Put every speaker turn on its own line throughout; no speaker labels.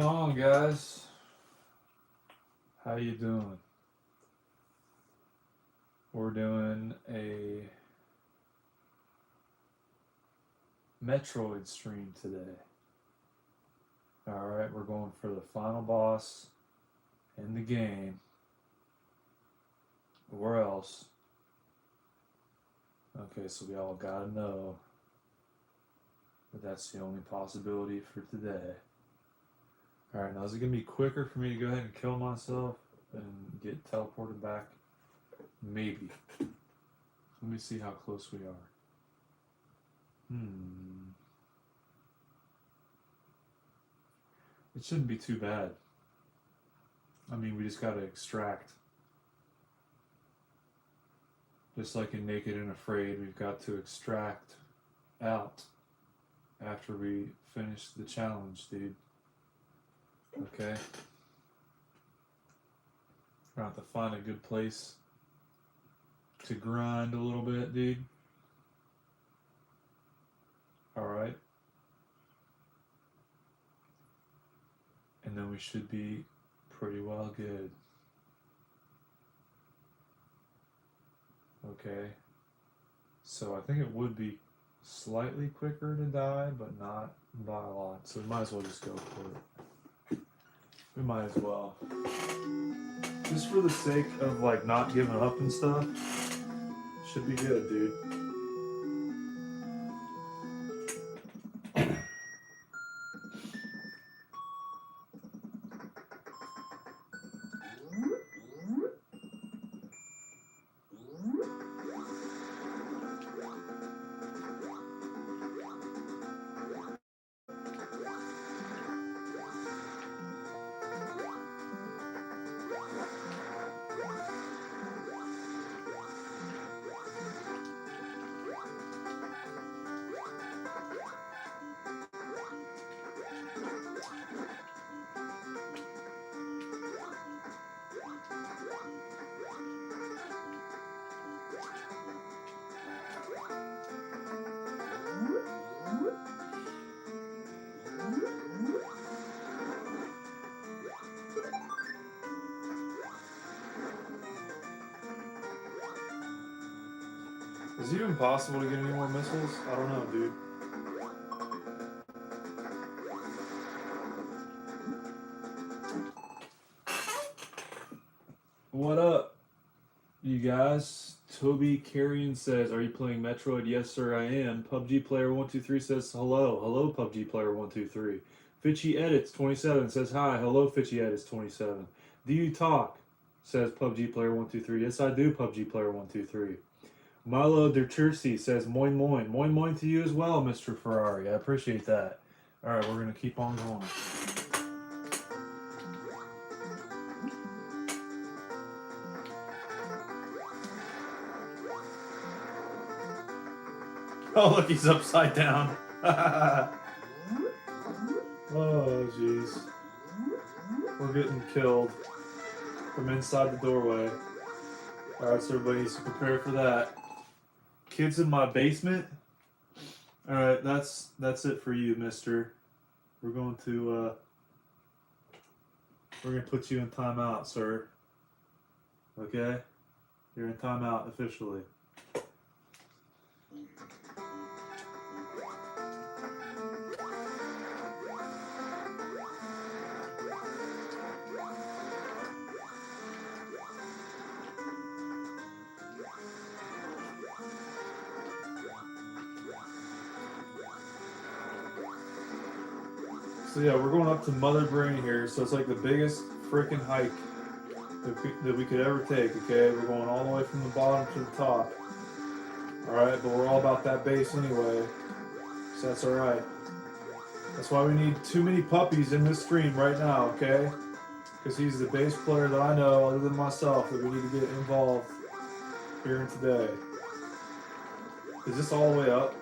going on, guys? How you doing? We're doing a Metroid stream today. Alright, we're going for the final boss in the game. Where else? Okay, so we all gotta know that that's the only possibility for today. Alright, now is it gonna be quicker for me to go ahead and kill myself and get teleported back? Maybe. Let me see how close we are. It shouldn't be too bad. I mean, we just gotta extract. Just like in Naked and Afraid, we've got to extract out after we finish the challenge, dude. Okay? We're gonna have to find a good place to grind a little bit, dude. Alright. And then we should be pretty well good. Okay. So I think it would be slightly quicker to die, but not by a lot. So we might as well just go for it. We might as well. Just for the sake of like not giving up and stuff. Should be good, dude. Is it even possible to get any more missiles? I don't know, dude. What up, you guys? Toby Carrion says, are you playing Metroid? Yes, sir, I am. PUBG Player 123 says, hello. Hello, PUBG Player 123. Fitchy Edits 27 says, hi. Hello, Fitchy Edits 27. Do you talk? Says PUBG Player 123. Yes, I do, PUBG Player 123. Milo Dertursi says, moin moin. Moin moin to you as well, Mr. Ferrari. I appreciate that. Alright, we're going to keep on going. Oh, look, he's upside down. Oh, jeez. We're getting killed from inside the doorway. Alright, so everybody needs to prepare for that. Kids in my basement? Alright, that's it for you, mister. We're going to put you in timeout, sir. Okay? You're in timeout officially. So yeah, we're going up to Mother Brain here, so it's like the biggest freaking hike that we could ever take, okay? We're going all the way from the bottom to the top. Alright, but we're all about that base anyway, so that's alright. That's why we need too many puppies in this stream right now, okay? Because he's the bass player that I know, other than myself, that we need to get involved here and today. Is this all the way up?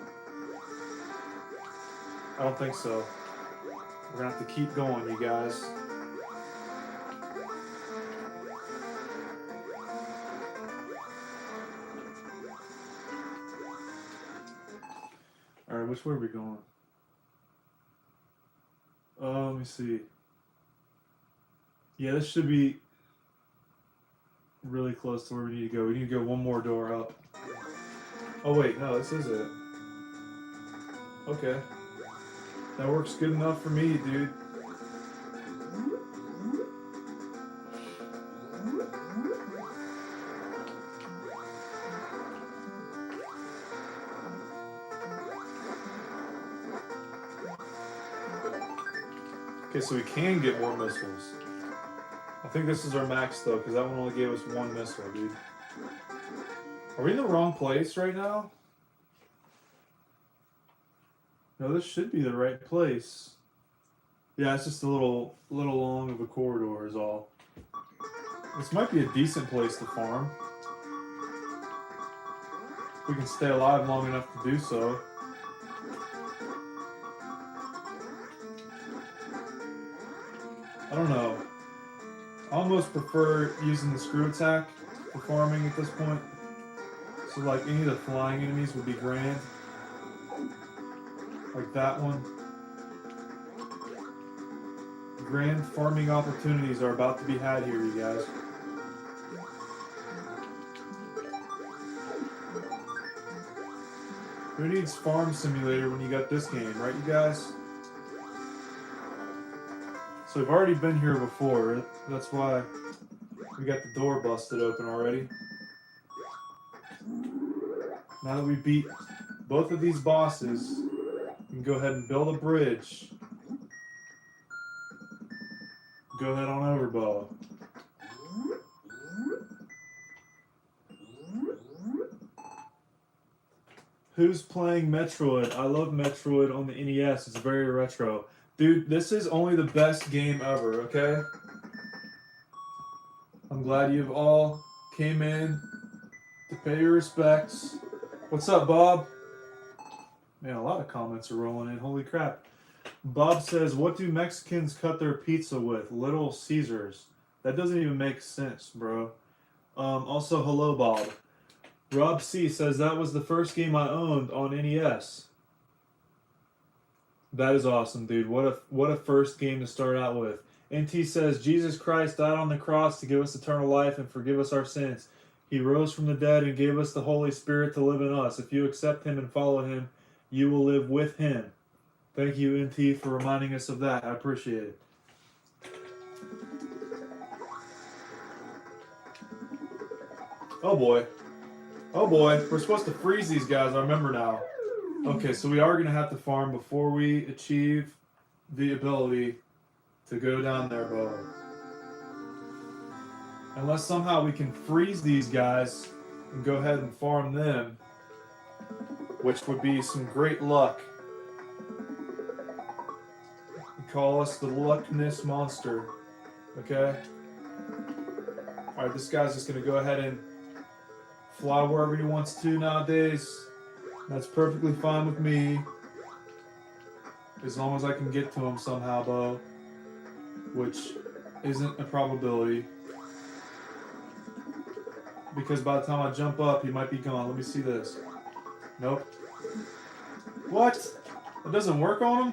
I don't think so. We're gonna have to keep going, you guys. Alright, which way are we going? Let me see. Yeah, this should be really close to where we need to go. We need to go one more door up. Oh wait, no, this is it. Okay. That works good enough for me, dude. Okay, so we can get more missiles. I think this is our max though, because that one only gave us one missile, dude. Are we in the wrong place right now? No, this should be the right place. Yeah, it's just a little long of a corridor is all. This might be a decent place to farm. If we can stay alive long enough to do so. I don't know. I almost prefer using the screw attack for farming at this point. So like any of the flying enemies would be grand. Like that one. Grand farming opportunities are about to be had here, you guys. Who needs Farm Simulator when you got this game, right you guys? So we've already been here before, that's why we got the door busted open already. Now that we beat both of these bosses, we can go ahead and build a bridge. Go ahead on over, Bo. Who's playing Metroid? I love Metroid on the NES. It's very retro. Dude, this is only the best game ever, okay? I'm glad you've all came in to pay your respects. What's up, Bob? Man, a lot of comments are rolling in. Holy crap. Bob says, what do Mexicans cut their pizza with? Little Caesars. That doesn't even make sense, bro. Also, hello, Bob. Rob C says, that was the first game I owned on NES. That is awesome, dude. What a first game to start out with. NT says, Jesus Christ died on the cross to give us eternal life and forgive us our sins. He rose from the dead and gave us the Holy Spirit to live in us. If you accept him and follow him, you will live with him. Thank you, NT, for reminding us of that. I appreciate it. Oh boy. Oh boy. We're supposed to freeze these guys, I remember now. Okay, so we are going to have to farm before we achieve the ability to go down there, Bo. Unless somehow we can freeze these guys and go ahead and farm them, which would be some great luck. We call us the Luckness Monster, okay? Alright, this guy's just going to go ahead and fly wherever he wants to nowadays. That's perfectly fine with me. As long as I can get to him somehow, Bo. Which isn't a probability. Because by the time I jump up, he might be gone. Let me see this. Nope. What? It doesn't work on him?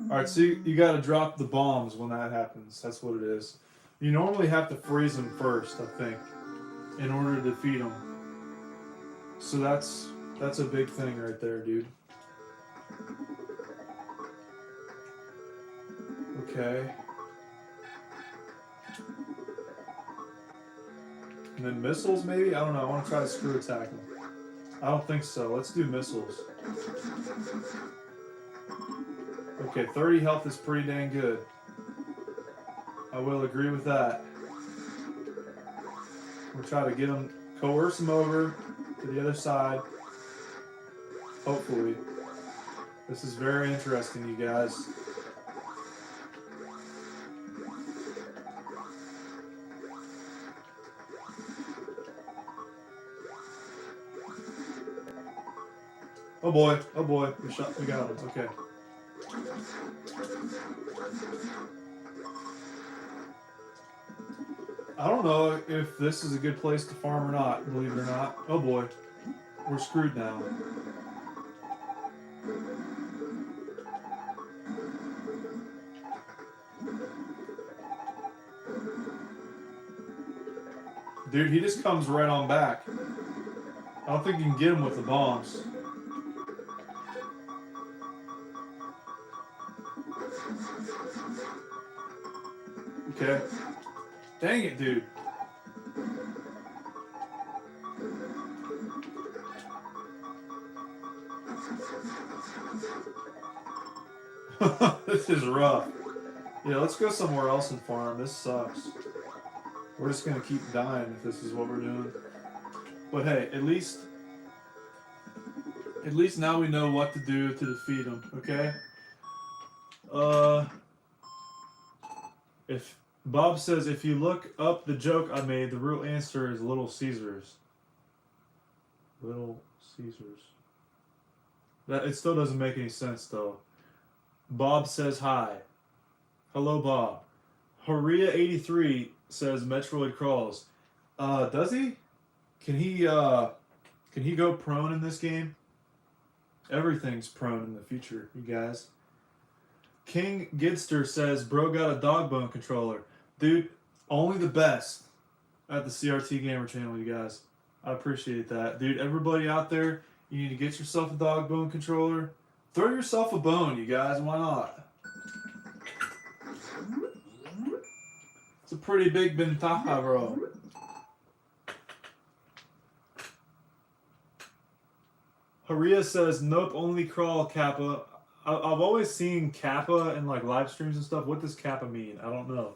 Alright, so you gotta drop the bombs when that happens. That's what it is. You normally have to freeze them first, I think, in order to defeat them. So that's a big thing right there, dude. Okay. And then missiles, maybe? I don't know. I want to try to screw attack them. I don't think so. Let's do missiles. Okay, 30 health is pretty dang good. I will agree with that. We'll try to get them, coerce them over to the other side. Hopefully. This is very interesting, you guys. Oh boy, we got him, okay. I don't know if this is a good place to farm or not, believe it or not. Oh boy, we're screwed now. Dude, he just comes right on back. I don't think you can get him with the bombs. Okay. Dang it, dude. This is rough. Yeah, let's go somewhere else and farm. This sucks. We're just gonna keep dying if this is what we're doing. But hey, at least now we know what to do to defeat him, okay? If Bob says if you look up the joke I made, the real answer is Little Caesars. Little Caesars. That it still doesn't make any sense though. Bob says hi. Hello, Bob. Haria83 says Metroid crawls. Does he? Can he go prone in this game? Everything's prone in the future, you guys. King Gidster says, bro got a dog bone controller. Dude, only the best at the CRT Gamer channel, you guys. I appreciate that. Dude, everybody out there, you need to get yourself a dog bone controller. Throw yourself a bone, you guys. Why not? It's a pretty big ventaja, bro. Haria says, nope, only crawl, Kappa. I've always seen Kappa in like live streams and stuff. What does Kappa mean? I don't know.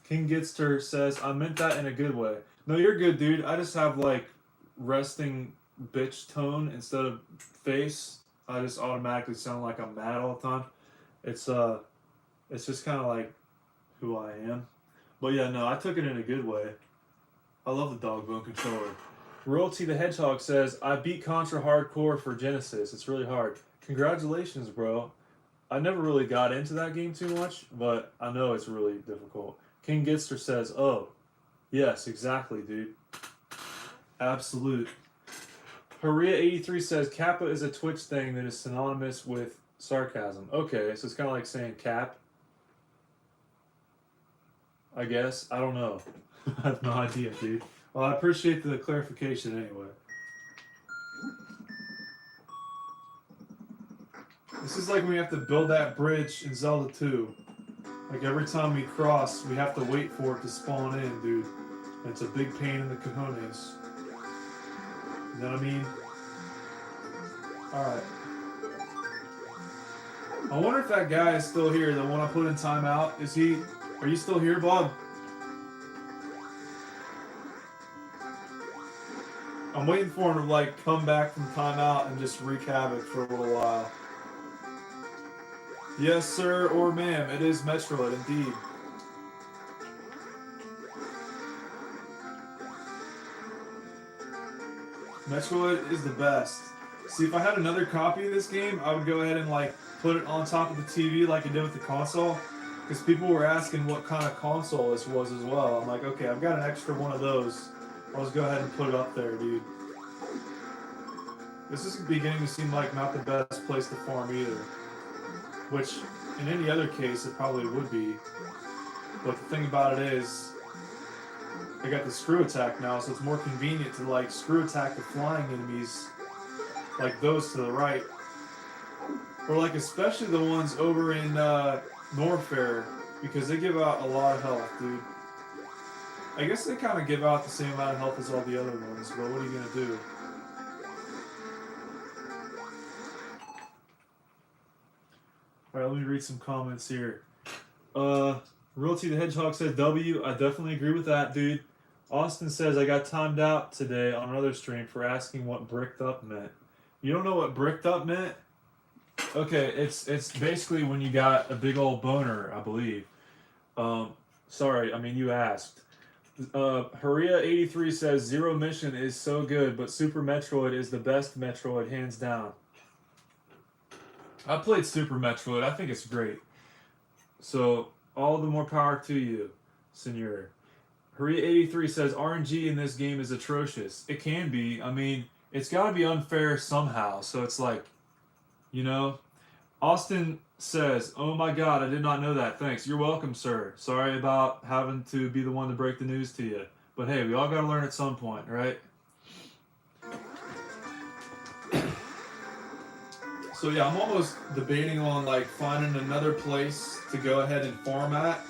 King Gitster says, I meant that in a good way. No, you're good, dude. I just have like resting bitch tone instead of face. I just automatically sound like I'm mad all the time. It's just kind of like who I am. But yeah, no, I took it in a good way. I love the dog bone controller. Royalty the Hedgehog says, I beat Contra hardcore for Genesis. It's really hard. Congratulations, bro. I never really got into that game too much, but I know it's really difficult. King Gitster says, oh, yes, exactly, dude. Absolute. Haria83 says, Kappa is a Twitch thing that is synonymous with sarcasm. Okay, so it's kind of like saying cap. I guess. I don't know. I have no idea, dude. Well, I appreciate the clarification anyway. This is like when we have to build that bridge in Zelda 2. Like every time we cross, we have to wait for it to spawn in, dude. And it's a big pain in the cojones. You know what I mean? Alright. I wonder if that guy is still here, the one I put in timeout. Are you still here, Bob? I'm waiting for him to like come back from timeout and just wreak havoc for a little while. Yes, sir, or ma'am, it is Metroid, indeed. Metroid is the best. See, if I had another copy of this game, I would go ahead and like put it on top of the TV like I did with the console. Because people were asking what kind of console this was as well. I'm like, okay, I've got an extra one of those. I'll just go ahead and put it up there, dude. This is beginning to seem like not the best place to farm either. Which, in any other case, it probably would be. But the thing about it is, I got the screw attack now, so it's more convenient to like screw attack the flying enemies, like those to the right. Or like especially the ones over in Norfair, because they give out a lot of health, dude. I guess they kind of give out the same amount of health as all the other ones, but what are you going to do? Alright, let me read some comments here. Realty the Hedgehog says, W, I definitely agree with that, dude. Austin says, I got timed out today on another stream for asking what bricked up meant. You don't know what bricked up meant? Okay, it's basically when you got a big old boner, I believe. Sorry, I mean, you asked. Haria83 says, Zero Mission is so good, but Super Metroid is the best Metroid, hands down. I played Super Metroid. I think it's great. So, all the more power to you, senor. Haria83 says, RNG in this game is atrocious. It can be. I mean, it's got to be unfair somehow. So, it's like, you know. Austin says, oh my god, I did not know that. Thanks. You're welcome, sir. Sorry about having to be the one to break the news to you. But hey, we all gotta learn at some point, right? So yeah, I'm almost debating on like finding another place to go ahead and farm at,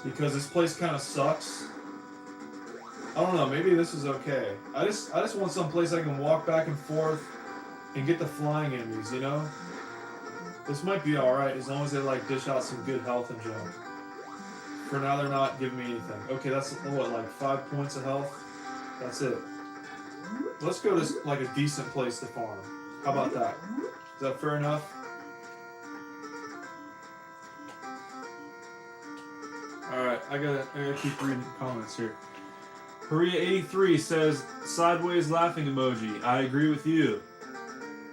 because this place kind of sucks. I don't know, maybe this is okay. I just want some place I can walk back and forth and get the flying enemies, you know? This might be alright as long as they like dish out some good health and junk. For now they're not giving me anything. Okay, that's what, like 5 points of health? That's it. Let's go to like a decent place to farm. How about that? Is that fair enough? Alright, I gotta keep reading comments here. Korea83 says, sideways laughing emoji. I agree with you.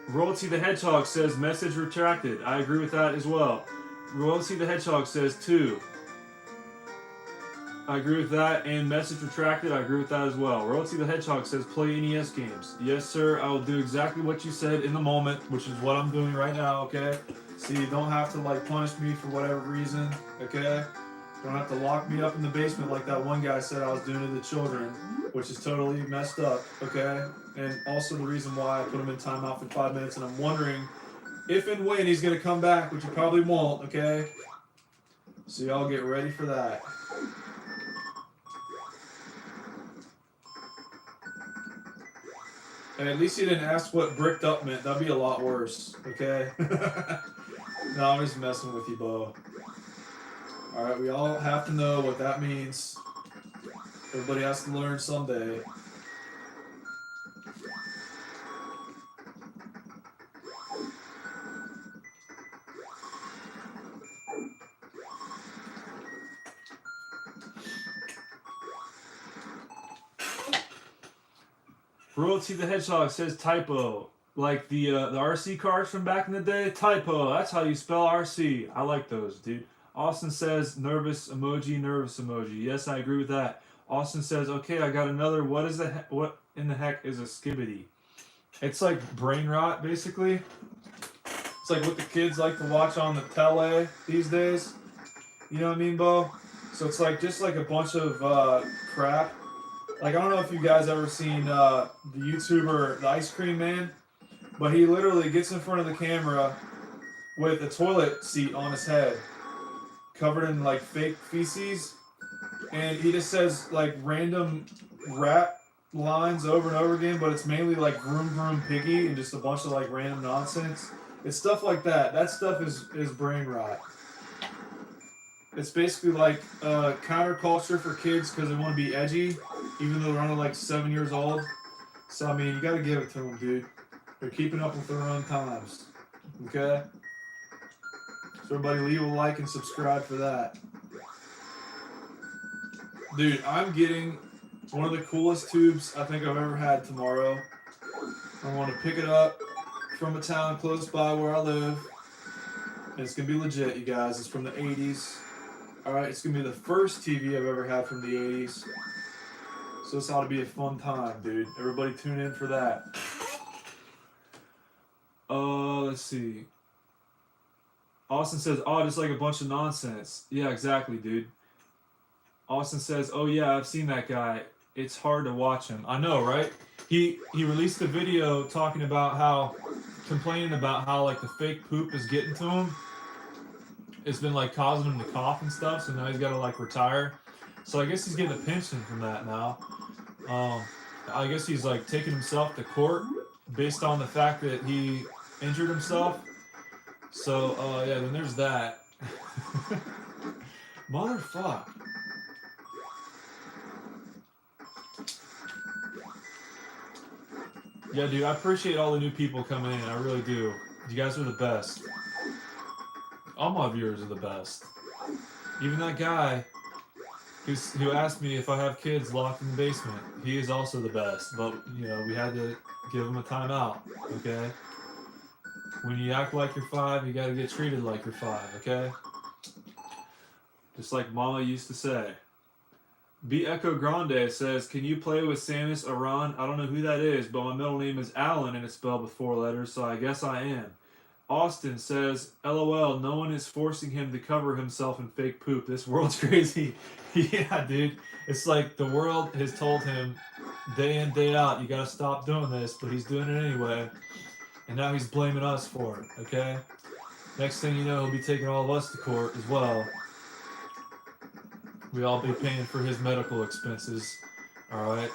Royalty the Hedgehog says, message retracted. I agree with that as well. Royalty the Hedgehog says, 2. I agree with that. And message retracted, I agree with that as well. Royalty the Hedgehog says, play NES games. Yes, sir. I will do exactly what you said in the moment, which is what I'm doing right now, okay? See, you don't have to, like, punish me for whatever reason, okay? You don't have to lock me up in the basement like that one guy said I was doing to the children, which is totally messed up, okay? And also the reason why I put him in timeout for 5 minutes, and I'm wondering if and when he's going to come back, which he probably won't, okay? So y'all get ready for that. And at least he didn't ask what bricked up meant. That'd be a lot worse, okay? No, I'm just messing with you, Bo. Alright, we all have to know what that means. Everybody has to learn someday. Royalty the Hedgehog says typo. Like the RC cards from back in the day? Typo. That's how you spell RC. I like those, dude. Austin says nervous emoji, nervous emoji. Yes, I agree with that. Austin says, okay, I got another. What in the heck is a skibbity? It's like brain rot, basically. It's like what the kids like to watch on the tele these days. You know what I mean, Bo? So it's like just like a bunch of crap. Like, I don't know if you guys ever seen the YouTuber, the Ice Cream Man, but he literally gets in front of the camera with a toilet seat on his head, covered in like fake feces, and he just says like random rap lines over and over again, but it's mainly like vroom vroom piggy and just a bunch of like random nonsense. It's stuff like that. That stuff is brain rot. It's basically like counterculture for kids because they want to be edgy, even though they're only like 7 years old. So I mean, you gotta give it to them, dude. They're keeping up with their own times. Okay? So everybody leave a like and subscribe for that. Dude, I'm getting one of the coolest tubes I think I've ever had tomorrow. I want to pick it up from a town close by where I live. And it's going to be legit, you guys. It's from the 80s. Alright, it's going to be the first TV I've ever had from the 80s. So this ought to be a fun time, dude. Everybody tune in for that. Let's see. Austin says, oh, just like a bunch of nonsense. Yeah, exactly, dude. Austin says, oh yeah, I've seen that guy. It's hard to watch him. I know, right? He released a video talking about how, complaining about how like the fake poop is getting to him. It's been like causing him to cough and stuff, so now he's got to like retire. So I guess he's getting a pension from that now. I guess he's like taking himself to court based on the fact that he injured himself. So yeah, then there's that. Motherfuck. Yeah, dude, I appreciate all the new people coming in. I really do. You guys are the best. All my viewers are the best. Even that guy who asked me if I have kids locked in the basement. He is also the best. But, you know, we had to give him a timeout, okay? When you act like you're 5, you gotta get treated like you're 5, okay? Just like Mama used to say. B Echo Grande says, can you play with Samus Aran? I don't know who that is, but my middle name is Alan and it's spelled with 4 letters, so I guess I am. Austin says, LOL, no one is forcing him to cover himself in fake poop. This world's crazy. Yeah, dude. It's like the world has told him day in, day out, you gotta stop doing this, but he's doing it anyway. And now he's blaming us for it, okay? Next thing you know, he'll be taking all of us to court as well. We all be paying for his medical expenses, alright?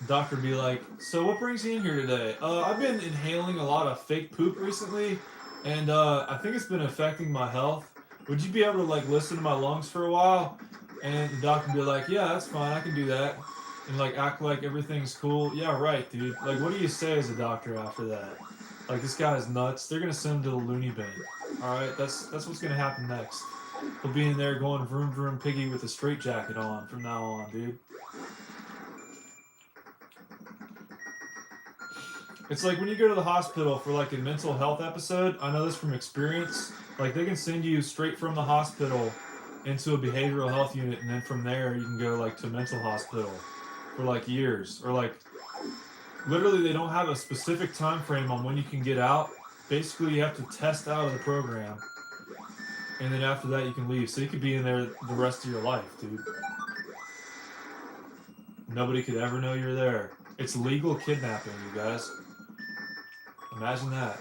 Doctor be like, so what brings you in here today? I've been inhaling a lot of fake poop recently, and I think it's been affecting my health. Would you be able to like listen to my lungs for a while? And the doctor be like, yeah, that's fine, I can do that. And like act like everything's cool. Yeah, right, dude. Like, what do you say as a doctor after that? Like, this guy's nuts. They're gonna send him to the loony bin. Alright, that's what's gonna happen next. He'll be in there going vroom vroom piggy with a straitjacket on from now on, dude. It's like when you go to the hospital for like a mental health episode, I know this from experience, like they can send you straight from the hospital into a behavioral health unit, and then from there you can go like to a mental hospital for like years, or like literally they don't have a specific time frame on when you can get out. Basically you have to test out of the program, and then after that you can leave. So you could be in there the rest of your life, dude. Nobody could ever know you're there. It's legal kidnapping, you guys. Imagine that.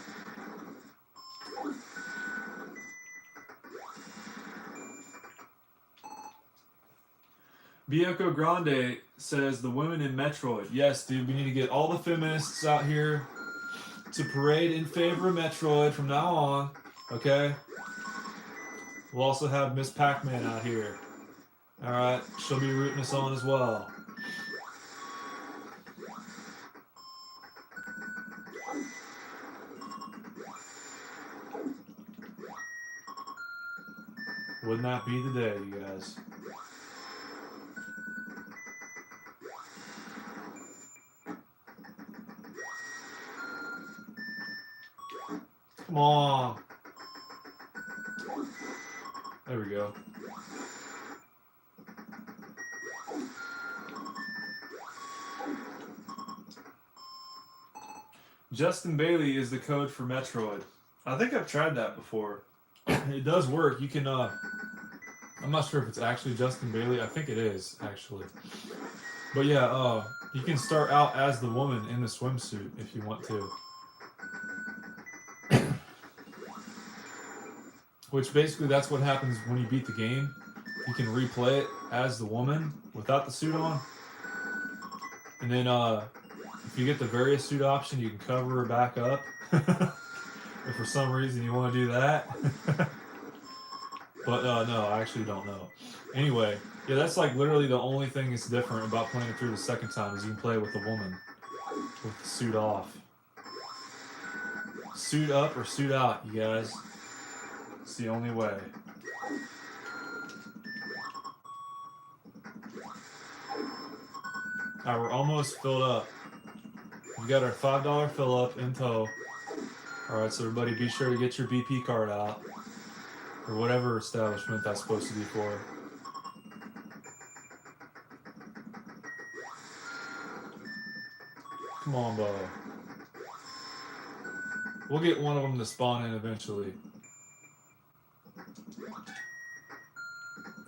Bioko Grande says the women in Metroid. Yes, dude, we need to get all the feminists out here to parade in favor of Metroid from now on. Okay? We'll also have Miss Pac-Man out here. Alright, she'll be rooting us on as well. Wouldn't that be the day, you guys? Come on. There we go. Justin Bailey is the code for Metroid. I think I've tried that before. It does work. You can, I'm not sure if it's actually Justin Bailey. I think it is, actually. But yeah, you can start out as the woman in the swimsuit if you want to. Which basically that's what happens when you beat the game. You can replay it as the woman without the suit on. And then if you get the various suit option, you can cover her back up. If for some reason you want to do that. But no, I actually don't know. Anyway, yeah, that's like literally the only thing that's different about playing it through the second time is you can play with the woman with the suit off. Suit up or suit out, you guys. It's the only way. Alright, we're almost filled up. We got our $5 fill up in tow. Alright, so everybody be sure to get your BP card out. Or whatever establishment that's supposed to be for. Come on, Bo. We'll get one of them to spawn in eventually.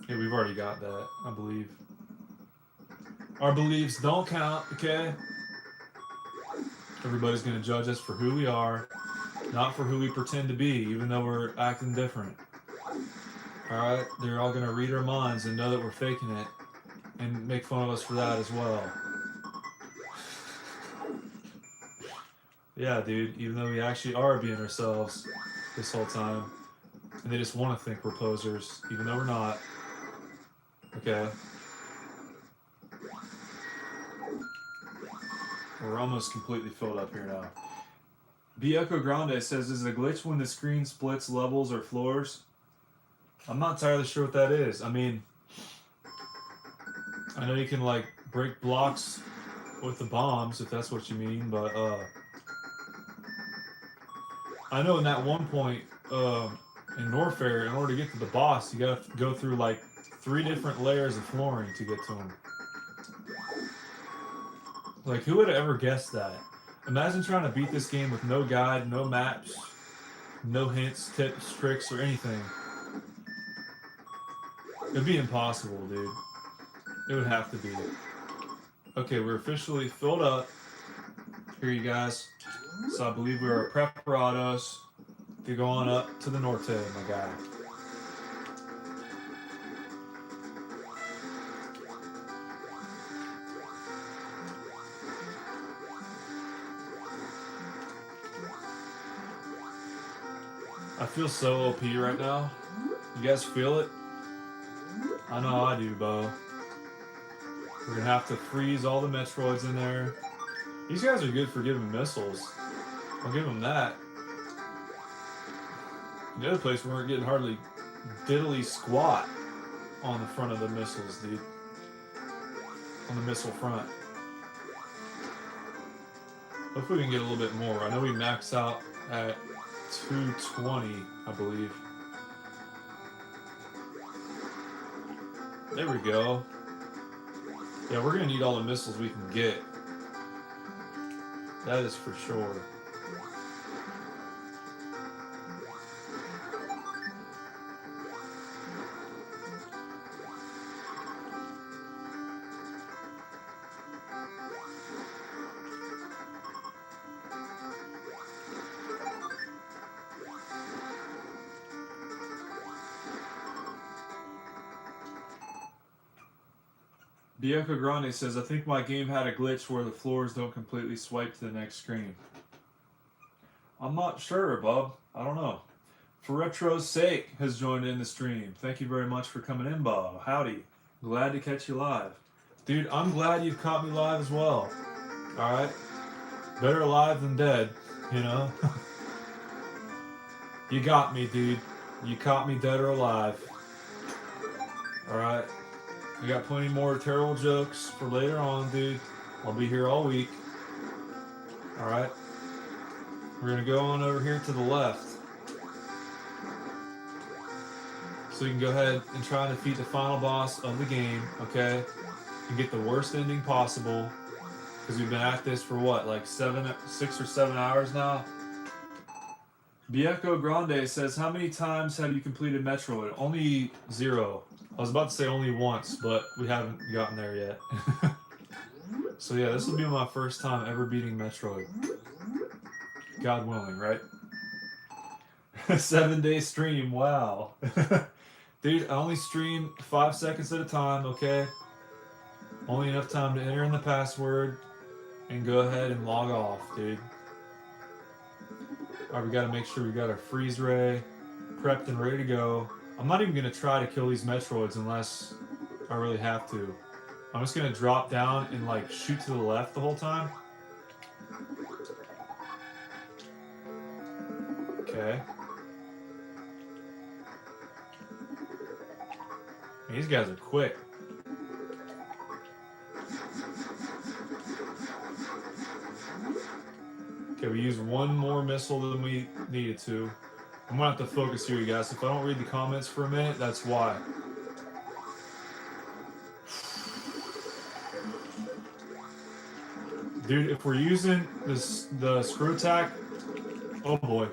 Yeah, we've already got that, I believe. Our beliefs don't count, okay? Everybody's gonna judge us for who we are, not for who we pretend to be, even though we're acting different. Alright? They're all gonna read our minds and know that we're faking it, and make fun of us for that as well. Yeah, dude, even though we actually are being ourselves this whole time. And they just want to think we're posers, even though we're not. Okay. We're almost completely filled up here now. Bieko Grande says, is it a glitch when the screen splits levels or floors? I'm not entirely sure what that is. I mean, I know you can like break blocks with the bombs, if that's what you mean, but I know in that one point in Norfair, in order to get to the boss, you gotta go through like 3 different layers of flooring to get to him. Like, who would have ever guessed that? Imagine trying to beat this game with no guide, no maps, no hints, tips, tricks, or anything. It'd be impossible, dude. It would have to be. Okay, we're officially filled up. Here, you guys. So I believe we're preparados to go on up to the norte, my guy. I feel so OP right now. You guys feel it? I know I do, Bo. We're gonna have to freeze all the Metroids in there. These guys are good for giving missiles. I'll give them that. The other place we weren't getting hardly diddly squat on the front of the missiles, dude. On the missile front. Hopefully we can get a little bit more. I know we max out at 220, I believe. There we go. Yeah, we're gonna need all the missiles we can get. That is for sure. Diego Grande says, I think my game had a glitch where the floors don't completely swipe to the next screen. I'm not sure, Bob. I don't know. For Retro's Sake has joined in the stream. Thank you very much for coming in, Bob. Howdy. Glad to catch you live. Dude, I'm glad you've caught me live as well. Alright? Better alive than dead, you know? You got me, dude. You caught me dead or alive. Alright? We got plenty more terrible jokes for later on, dude. I'll be here all week. Alright? We're gonna go on over here to the left. So you can go ahead and try and defeat the final boss of the game, okay? And get the worst ending possible. Because we've been at this for what, like 6 or 7 hours now? Bieko Grande says, how many times have you completed Metroid? Only 0. I was about to say only once, but we haven't gotten there yet. So yeah, this will be my first time ever beating Metroid. God willing, right? 7-day stream, wow. Dude, I only stream 5 seconds at a time, okay? Only enough time to enter in the password and go ahead and log off, dude. Alright, we gotta make sure we got our freeze ray prepped and ready to go. I'm not even gonna try to kill these Metroids unless I really have to. I'm just gonna drop down and like shoot to the left the whole time. Okay. These guys are quick. Okay, we used one more missile than we needed to. I'm gonna have to focus here, you guys. If I don't read the comments for a minute, that's why. Dude, if we're using the screw attack, oh boy.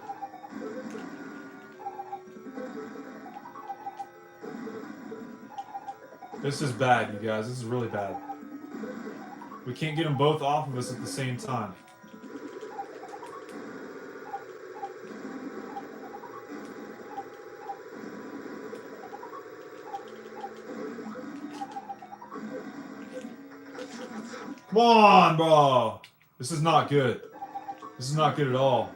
This is bad, you guys. This is really bad. We can't get them both off of us at the same time. Come on, bro. This is not good. This is not good at all.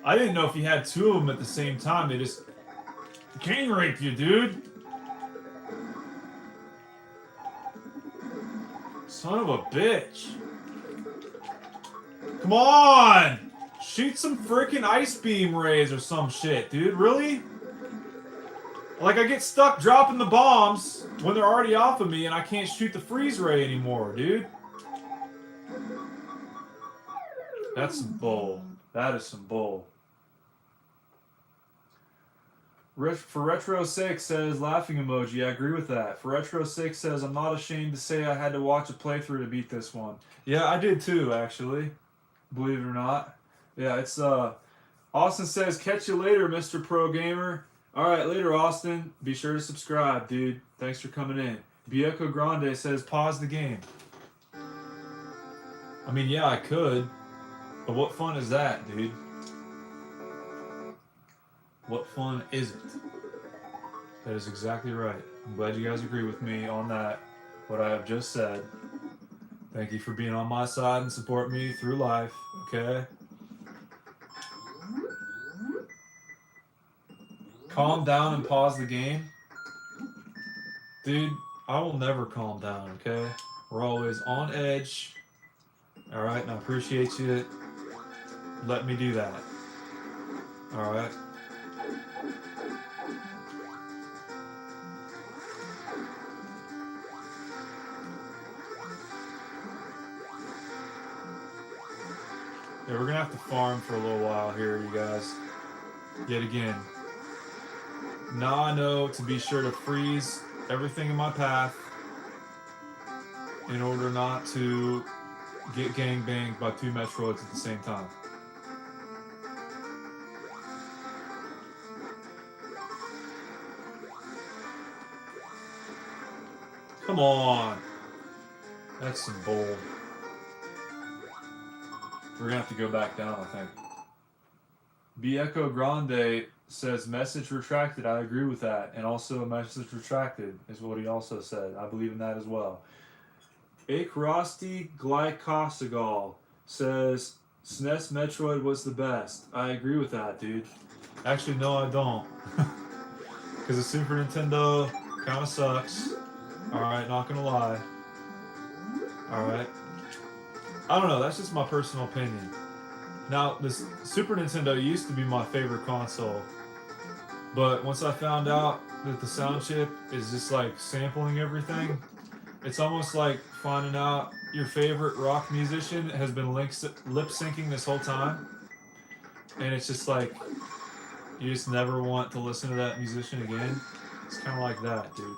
I didn't know if you had 2 of them at the same time. They just gang rape you, dude. Son of a bitch. Come on! Shoot some freaking ice beam rays or some shit, dude. Really? Like, I get stuck dropping the bombs when they're already off of me and I can't shoot the freeze ray anymore, dude. That's some bull. That is some bull. For Retro 6 says laughing emoji. I agree with that. For Retro 6 says I'm not ashamed to say I had to watch a playthrough to beat this one. Yeah, I did too, actually. Believe it or not. Yeah, it's Austin says catch you later, Mr. Pro Gamer. All right, later, Austin. Be sure to subscribe, dude. Thanks for coming in. Bieco Grande says pause the game. I mean, yeah, I could, but what fun is that, dude? What fun is it? That is exactly right. I'm glad you guys agree with me on that, what I have just said. Thank you for being on my side and support me through life, okay? Calm down and pause the game. Dude, I will never calm down, okay? We're always on edge. Alright, and I appreciate you letting me do that. Alright? Yeah, we're gonna have to farm for a little while here, you guys. Yet again. Now I know to be sure to freeze everything in my path in order not to get gangbanged by 2 Metroids at the same time. Come on. That's some bull. We're gonna have to go back down, I think. Bieco Grande says message retracted. I agree with that. And also a message retracted is what he also said. I believe in that as well. Akrosti Glycosagal says SNES Metroid was the best. I agree with that, dude. Actually, no, I don't. Because the Super Nintendo kind of sucks. Alright, not gonna lie. Alright. I don't know, that's just my personal opinion. Now, this Super Nintendo used to be my favorite console, but once I found out that the sound chip is just like sampling everything, it's almost like finding out your favorite rock musician has been lip syncing this whole time, and it's just like you just never want to listen to that musician again. It's kind of like that, dude.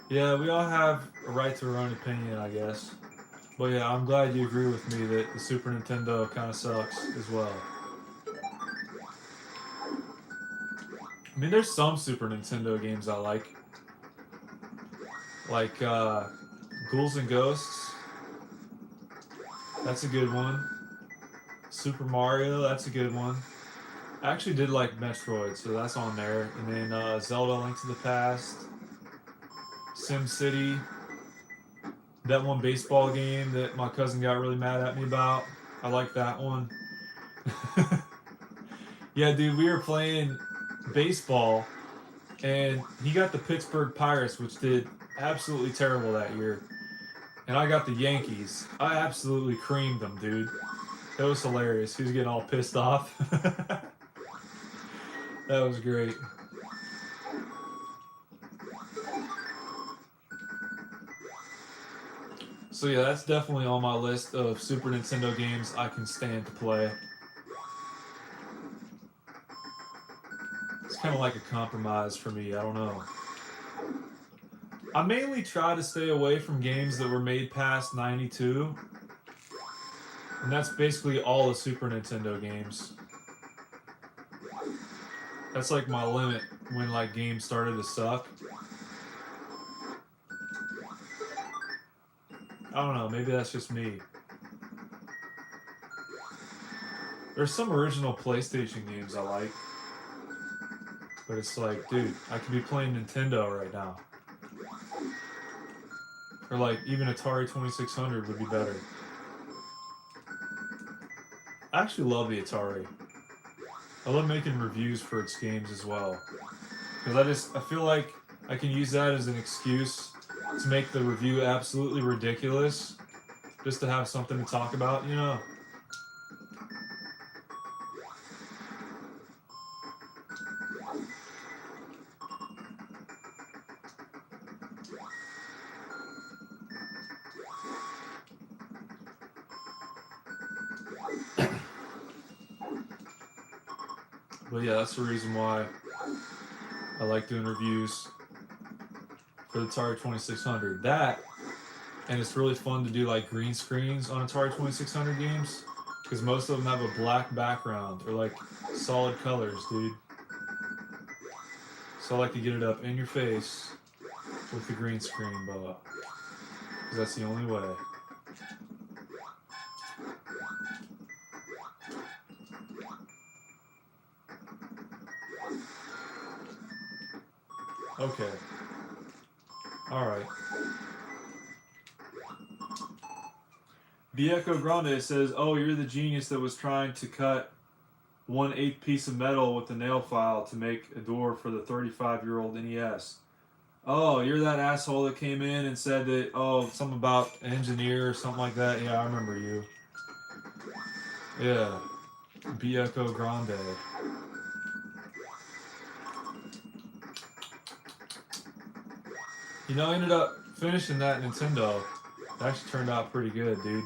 Yeah, we all have a right to our own opinion, I guess. But yeah, I'm glad you agree with me that the Super Nintendo kind of sucks as well. I mean, there's some Super Nintendo games I like. Like Ghouls and Ghosts. That's a good one. Super Mario, that's a good one. I actually did like Metroid, so that's on there. And then Zelda Link to the Past. Sim City. That one baseball game that my cousin got really mad at me about. I like that one. Yeah, dude, we were playing baseball, and he got the Pittsburgh Pirates, which did absolutely terrible that year. And I got the Yankees. I absolutely creamed them, dude. That was hilarious. He was getting all pissed off. That was great. So yeah, that's definitely on my list of Super Nintendo games I can stand to play. It's kind of like a compromise for me, I don't know. I mainly try to stay away from games that were made past 92. And that's basically all the Super Nintendo games. That's like my limit when like games started to suck. I don't know, maybe that's just me. There's some original PlayStation games I like. But it's like, dude, I could be playing Nintendo right now. Or like, even Atari 2600 would be better. I actually love the Atari. I love making reviews for its games as well. Because I feel like I can use that as an excuse to make the review absolutely ridiculous. Just to have something to talk about, you know? But yeah, that's the reason why I like doing reviews for the Atari 2600. That, and it's really fun to do like green screens on Atari 2600 games because most of them have a black background or like solid colors, dude. So I like to get it up in your face with the green screen, Bubba, because that's the only way. Okay. Alright. Vieco Grande says, oh, you're the genius that was trying to cut 1/8 piece of metal with the nail file to make a door for the 35-year-old NES. Oh, you're that asshole that came in and said that, oh, something about an engineer or something like that. Yeah, I remember you. Yeah. Vieco Grande. You know, I ended up finishing that Nintendo. It actually turned out pretty good, dude.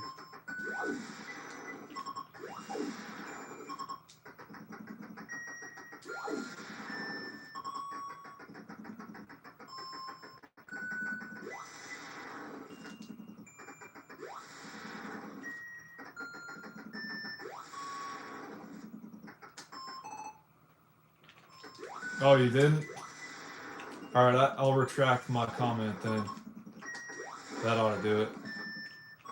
Oh, you didn't? Alright, I'll retract my comment then. That ought to do it.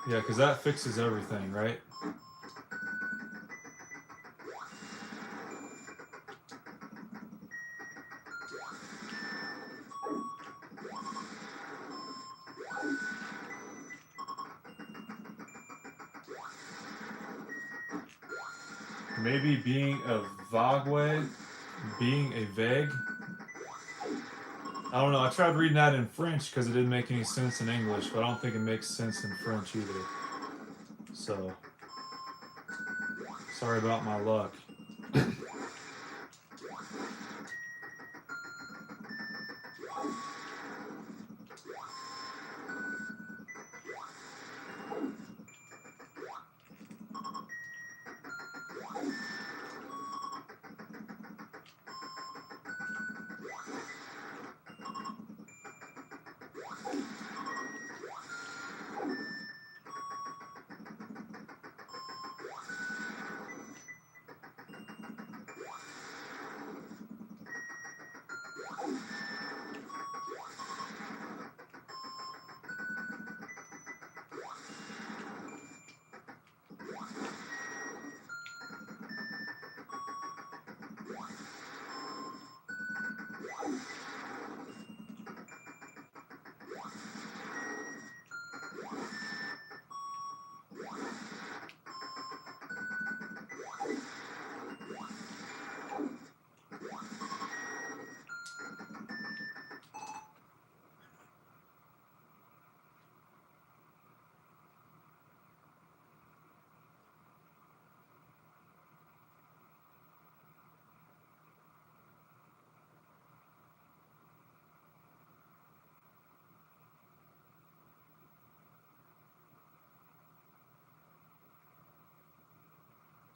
Yeah, because that fixes everything, right? Maybe being a vague, being a vague. I don't know. I tried reading that in French because it didn't make any sense in English, but I don't think it makes sense in French either. So, sorry about my luck.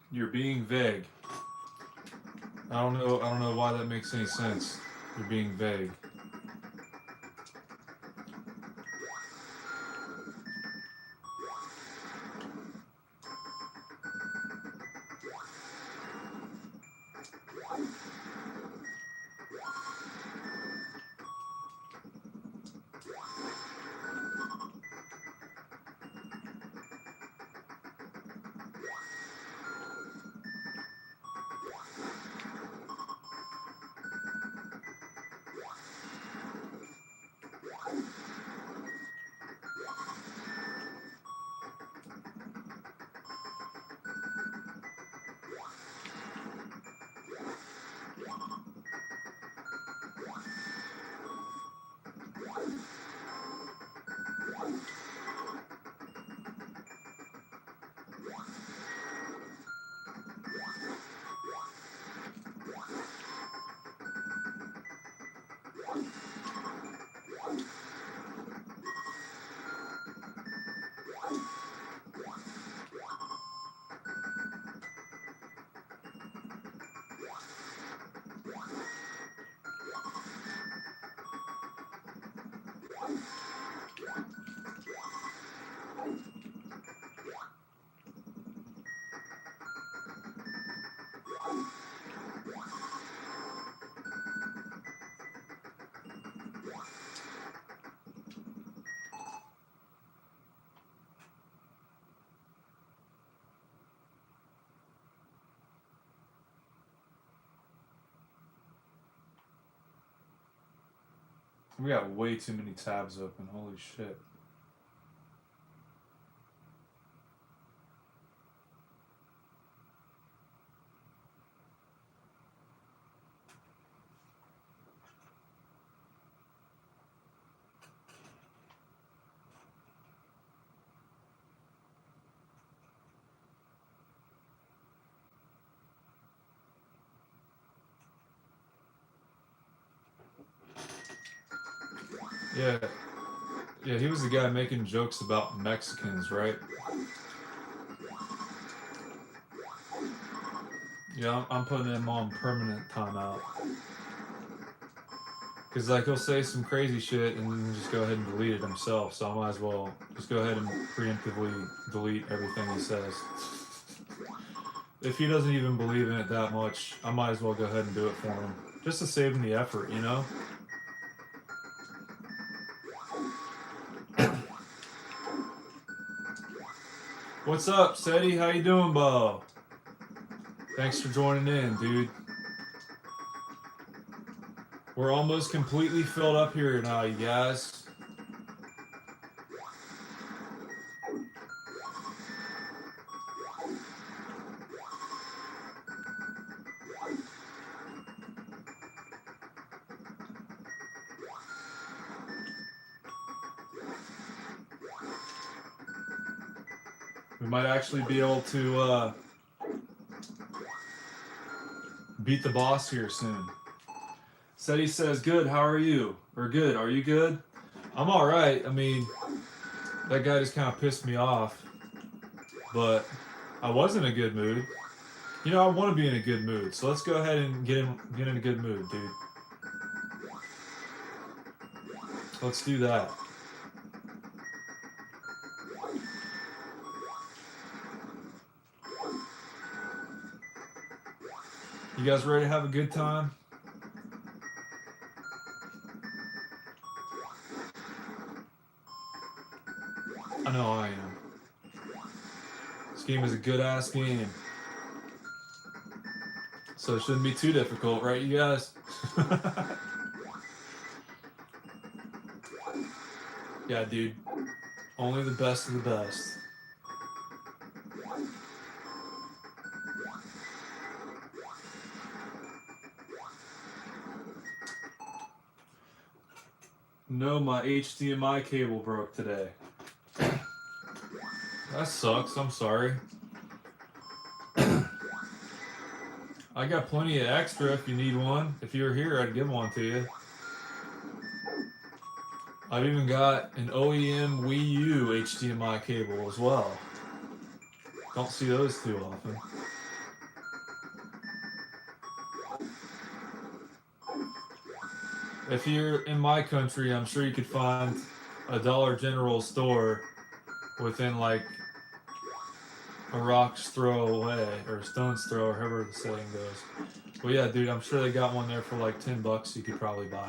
You're being vague. I don't know why that makes any sense. You're being vague. We got way too many tabs open. Holy shit. Yeah. Yeah, he was the guy making jokes about Mexicans, right? Yeah, I'm putting him on permanent timeout. Because, like, he'll say some crazy shit and then just go ahead and delete it himself. So I might as well just go ahead and preemptively delete everything he says. If he doesn't even believe in it that much, I might as well go ahead and do it for him. Just to save him the effort, you know? What's up, Seti? How you doing, Bo? Thanks for joining in, dude. We're almost completely filled up here now, you guys. We might actually be able to beat the boss here soon. Seti says, good, how are you? Or good, are you good? I'm alright. I mean, that guy just kind of pissed me off. But I was in a good mood. You know, I want to be in a good mood. So let's go ahead and get in a good mood, dude. Let's do that. You guys ready to have a good time? I know I am. This game is a good ass game. So it shouldn't be too difficult, right, you guys? Yeah, dude. Only the best of the best. No, my HDMI cable broke today. That sucks. I'm sorry. I got plenty of extra if you need one. If you're here, I'd give one to you. I've even got an OEM Wii U HDMI cable as well. Don't see those too often. If you're in my country, I'm sure you could find a Dollar General store within like a rock's throw away, or a stone's throw, or however the saying goes. But yeah, dude, I'm sure they got one there for like $10 you could probably buy.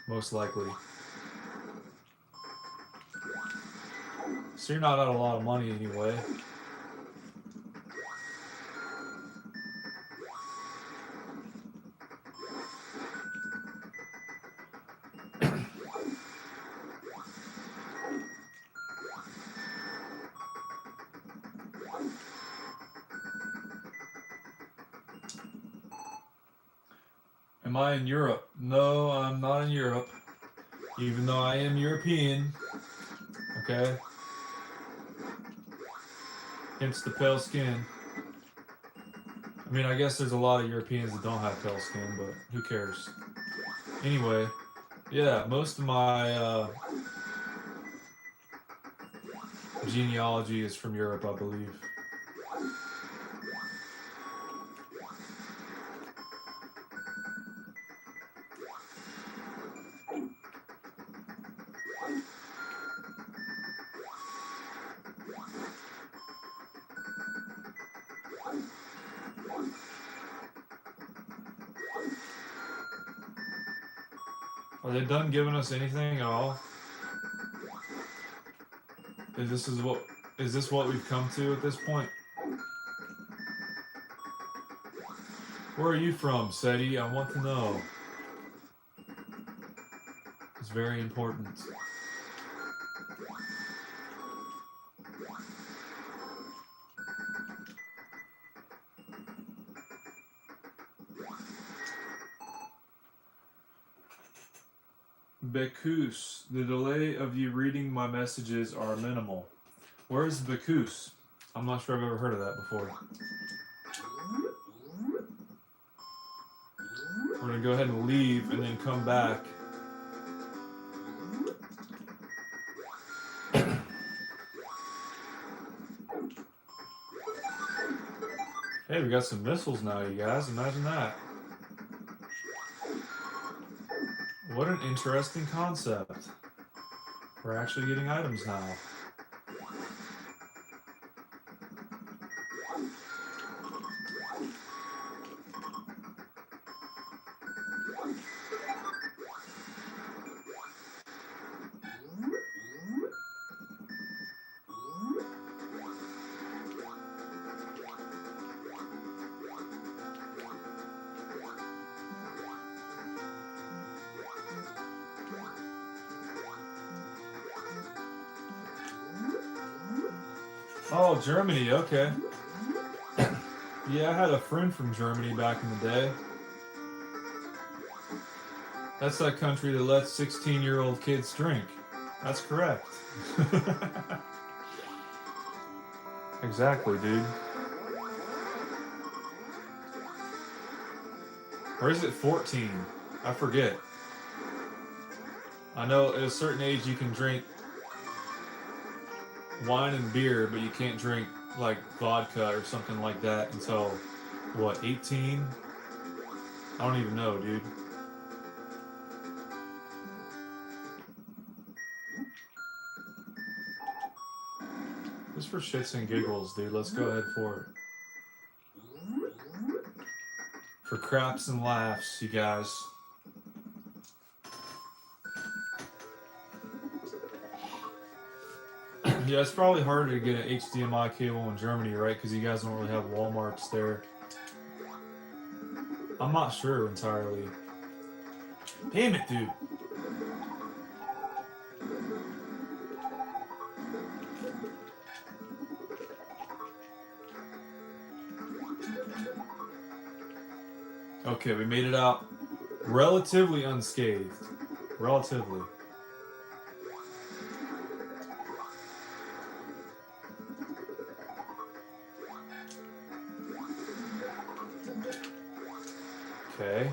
Most likely. So you're not out a lot of money anyway. Am I in Europe? No, I'm not in Europe. Even though I am European. Okay? Hence the pale skin. I mean, I guess there's a lot of Europeans that don't have pale skin, but who cares? Anyway, yeah, most of my genealogy is from Europe, I believe. Are they done giving us anything at all? Is this what we've come to at this point? Where are you from, Seti? I want to know. very important. Becus, the delay of you reading my messages are minimal. Where is Becus? I'm not sure I've ever heard of that before. We're gonna go ahead and leave and then come back. Hey, we got some missiles now, you guys. Imagine that. What an interesting concept. We're actually getting items now. Oh, Germany, okay. Yeah, I had a friend from Germany back in the day. That's that country that lets 16-year-old kids drink. That's correct. Exactly, dude. Or is it 14? I forget. I know at a certain age you can drink wine and beer, but you can't drink like vodka or something like that until, what, 18? I don't even know, dude. Just for shits and giggles, dude. Let's go ahead for it. For craps and laughs, you guys. Yeah, it's probably harder to get an HDMI cable in Germany, right? Because you guys don't really have Walmarts there. I'm not sure entirely. Damn it, dude. Okay, we made it out relatively unscathed. Relatively. Okay.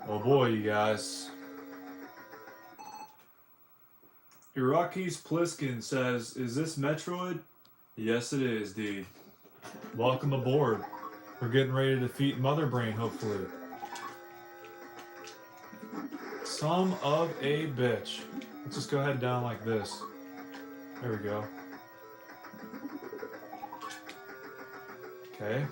Oh boy, you guys. Irakis Pliskin says, is this Metroid? Yes, it is, dude. Welcome aboard. We're getting ready to defeat Mother Brain, hopefully. Son of a bitch. Let's just go ahead down like this. There we go. Okay.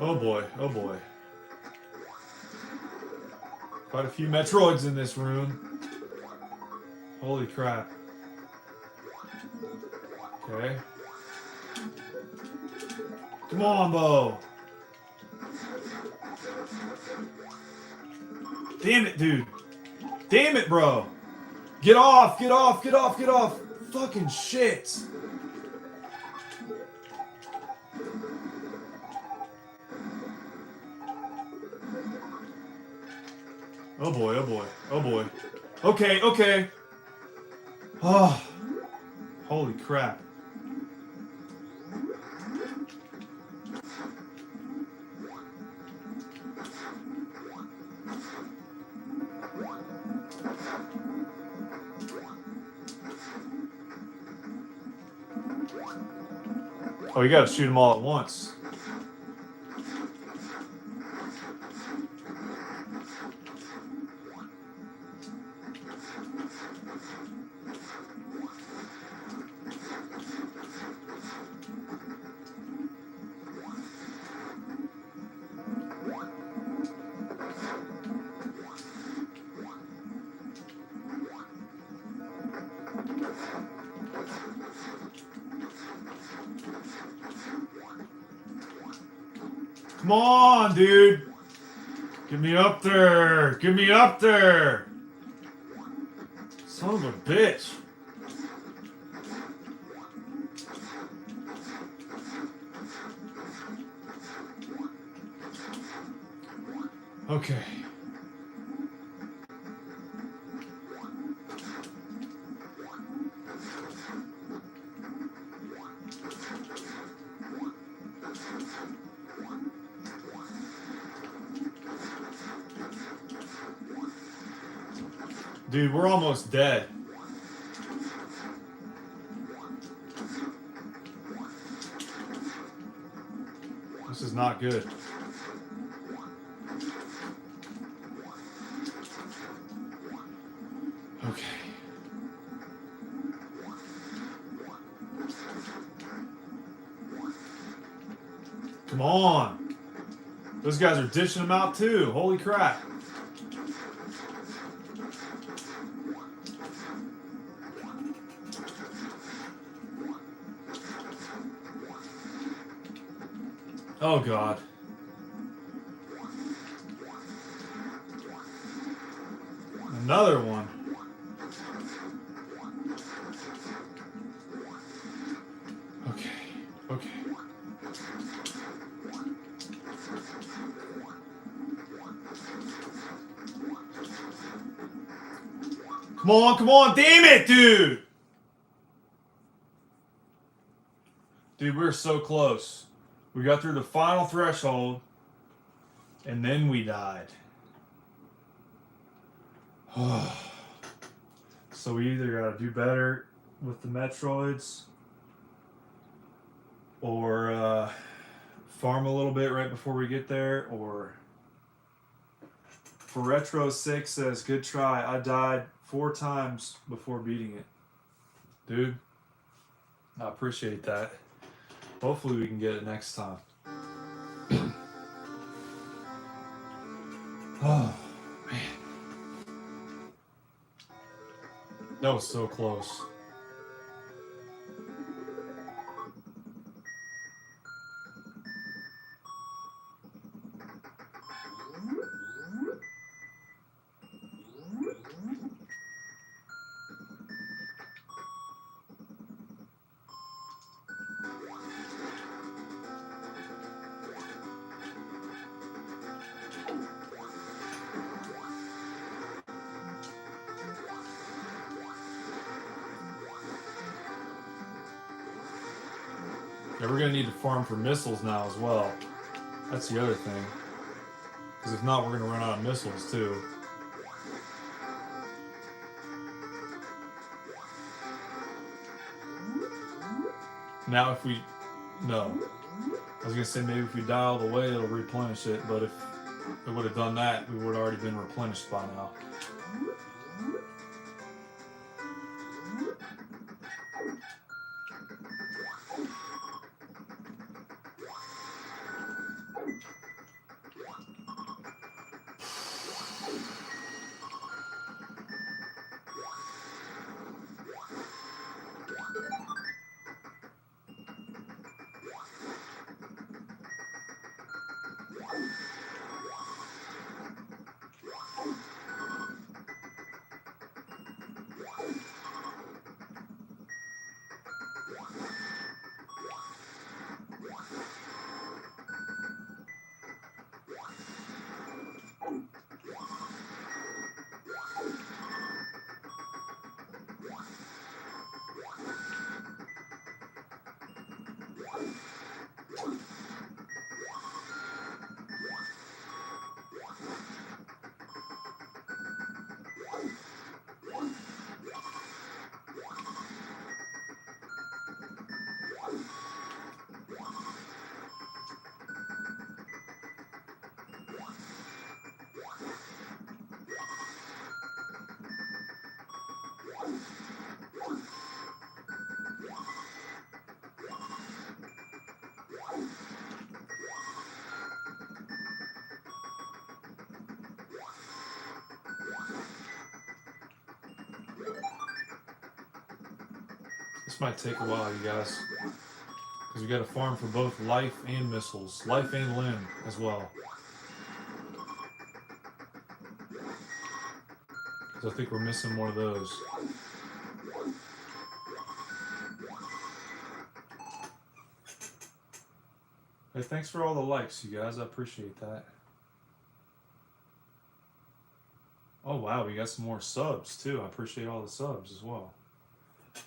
Oh boy, oh boy. Quite a few Metroids in this room. Holy crap. Okay. Come on, Bo. Damn it, dude. Damn it, bro. Get off, get off, get off, get off. Fucking shit. Oh boy, oh boy, oh boy. Okay, okay. Oh, holy crap. Oh, you gotta shoot them all at once. Come on, dude. Get me up there. Get me up there. Son of a bitch. Okay. Dude, we're almost dead. This is not good. Okay. Come on. Those guys are dishing them out too. Holy crap. Oh God. Another one. Okay. Okay. Come on, damn it, dude! Dude, we're so close. We got through the final threshold, and then we died. So we either gotta do better with the Metroids, or farm a little bit right before we get there, or... For Retro 6 says, good try. I died 4 times before beating it. Dude, I appreciate that. Hopefully we can get it next time. Oh, man. That was so close. Yeah, we're gonna need to farm for missiles now as well. That's the other thing. Because if not, we're gonna run out of missiles too. Now if we... No. I was gonna say maybe if we die all the way, it'll replenish it, but if it would have done that, we would have already been replenished by now. This might take a while, you guys, because we got a farm for both life and missiles, life and limb as well. Because I think we're missing one of those. Hey, thanks for all the likes, you guys. I appreciate that. Oh, wow, we got some more subs, too. I appreciate all the subs as well.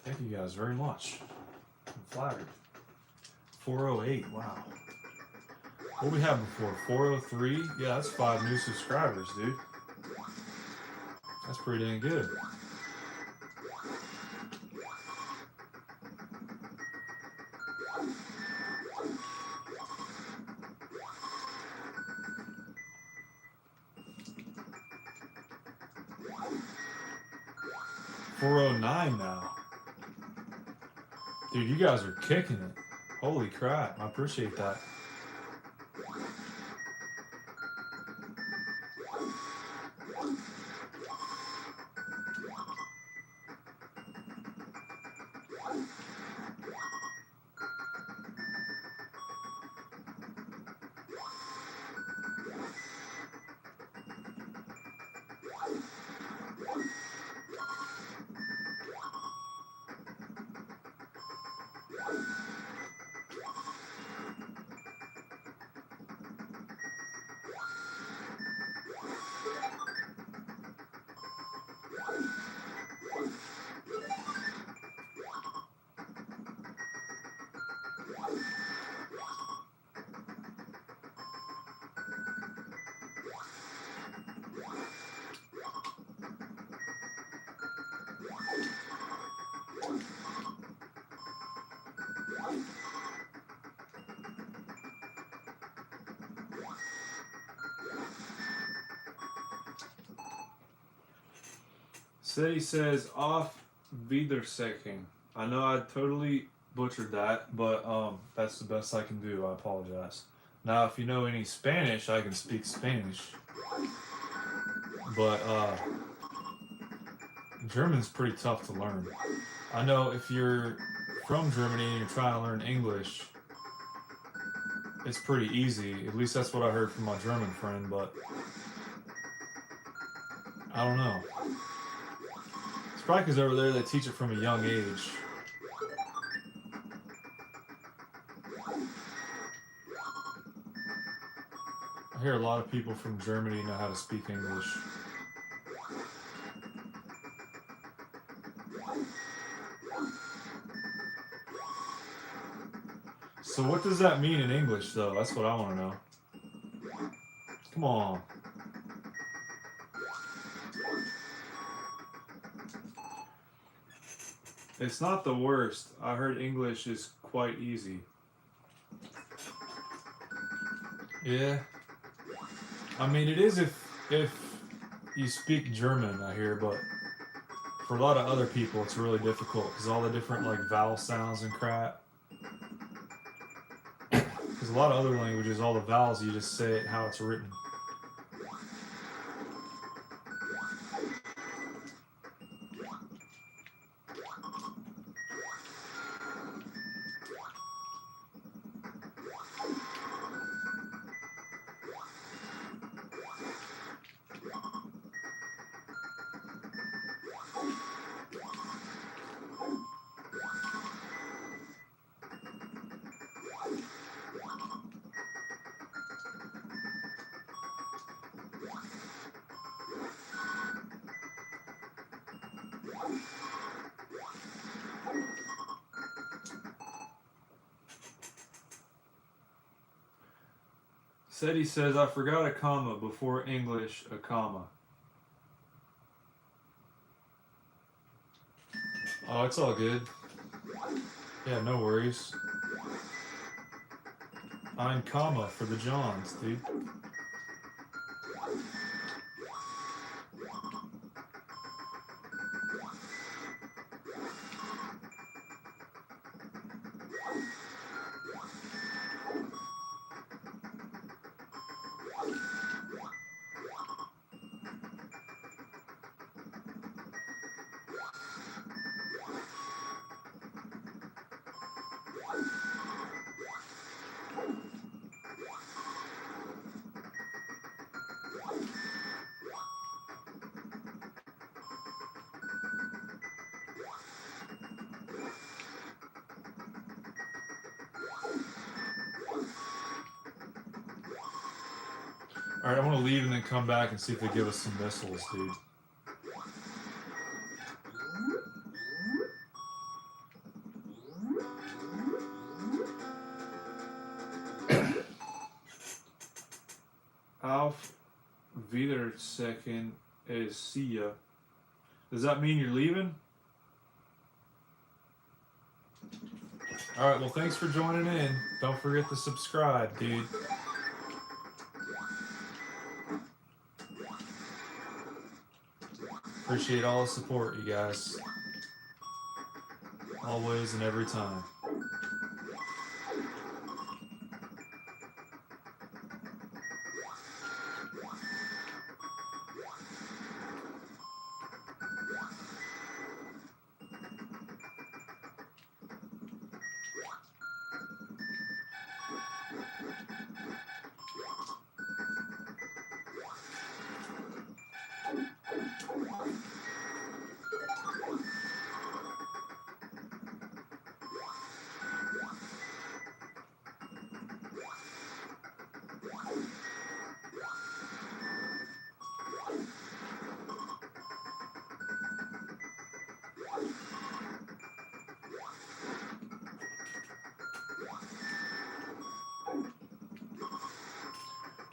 Thank you guys very much. I'm flattered. 408, wow. What we have before? 403? Yeah, that's 5 new subscribers, dude. That's pretty dang good. $409 now. Dude, you guys are kicking it. Holy crap, I appreciate that. City says off Wiedersehen. I know I totally butchered that, but that's the best I can do. I apologize. Now, if you know any Spanish, I can speak Spanish. But German's pretty tough to learn. I know if you're from Germany and you're trying to learn English, it's pretty easy. At least that's what I heard from my German friend, but I don't know. It's probably because over there they teach it from a young age. I hear a lot of people from Germany know how to speak English. So what does that mean in English, though? That's what I want to know. Come on. It's not the worst. I heard English is quite easy. Yeah. I mean, it is if you speak German, I hear, but for a lot of other people, it's really difficult because all the different like vowel sounds and crap. Because a lot of other languages, all the vowels, you just say it how it's written. Seti says, I forgot a comma before English, a comma. Oh, it's all good. Yeah, no worries. I'm comma for the Johns, dude. Alright, I want to leave and then come back and see if they give us some missiles, dude. Auf Wiedersehen is see ya. Does that mean you're leaving? Alright, well, thanks for joining in. Don't forget to subscribe, dude. Appreciate all the support, you guys. Always and every time.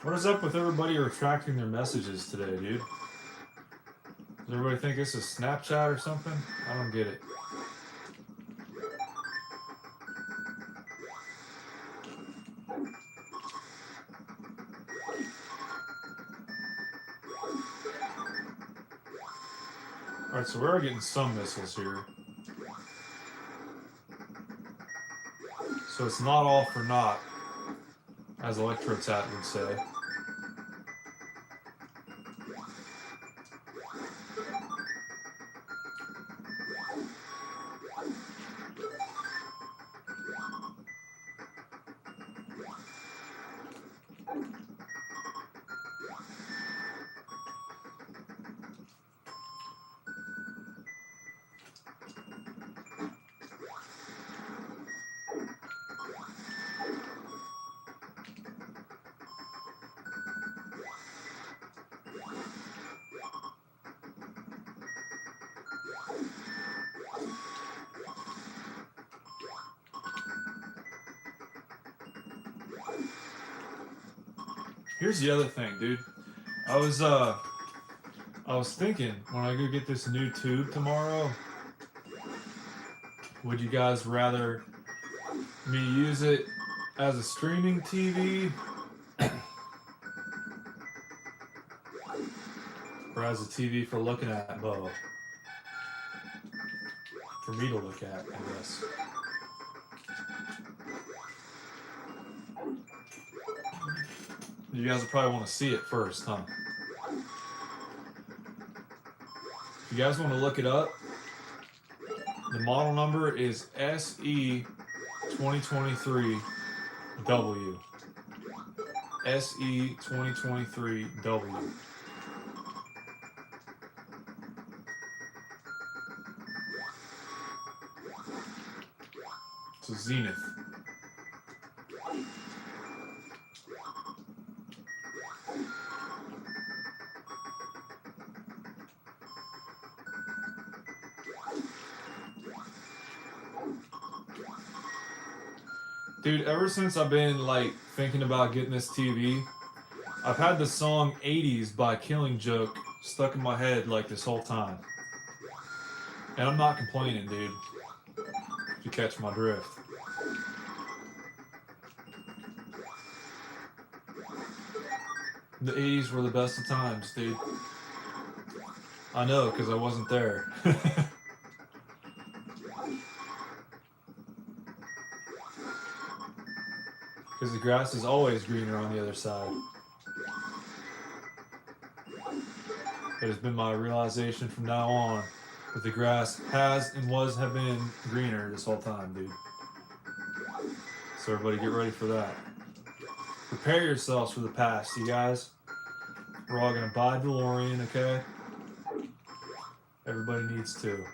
What is up with everybody retracting their messages today, dude? Does everybody think this is Snapchat or something? I don't get it. Alright, so we are getting some missiles here. So it's not all for naught, as Electrotat would say. Here's the other thing, dude. I was thinking when I go get this new tube tomorrow, would you guys rather me use it as a streaming TV or as a TV for looking at, Bo? For me to look at, I guess. You guys will probably want to see it first, huh? If you guys want to look it up, the model number is SE2023W. SE2023W. It's a Zenith. Dude, ever since I've been like thinking about getting this TV, I've had the song 80s by Killing Joke stuck in my head like this whole time. And I'm not complaining, dude. If you catch my drift. The 80s were the best of times, dude. I know, because I wasn't there. Because the grass is always greener on the other side. It has been my realization from now on that the grass has and have been greener this whole time, dude. So everybody get ready for that. Prepare yourselves for the past, you guys. We're all gonna buy DeLorean, okay? Everybody needs to.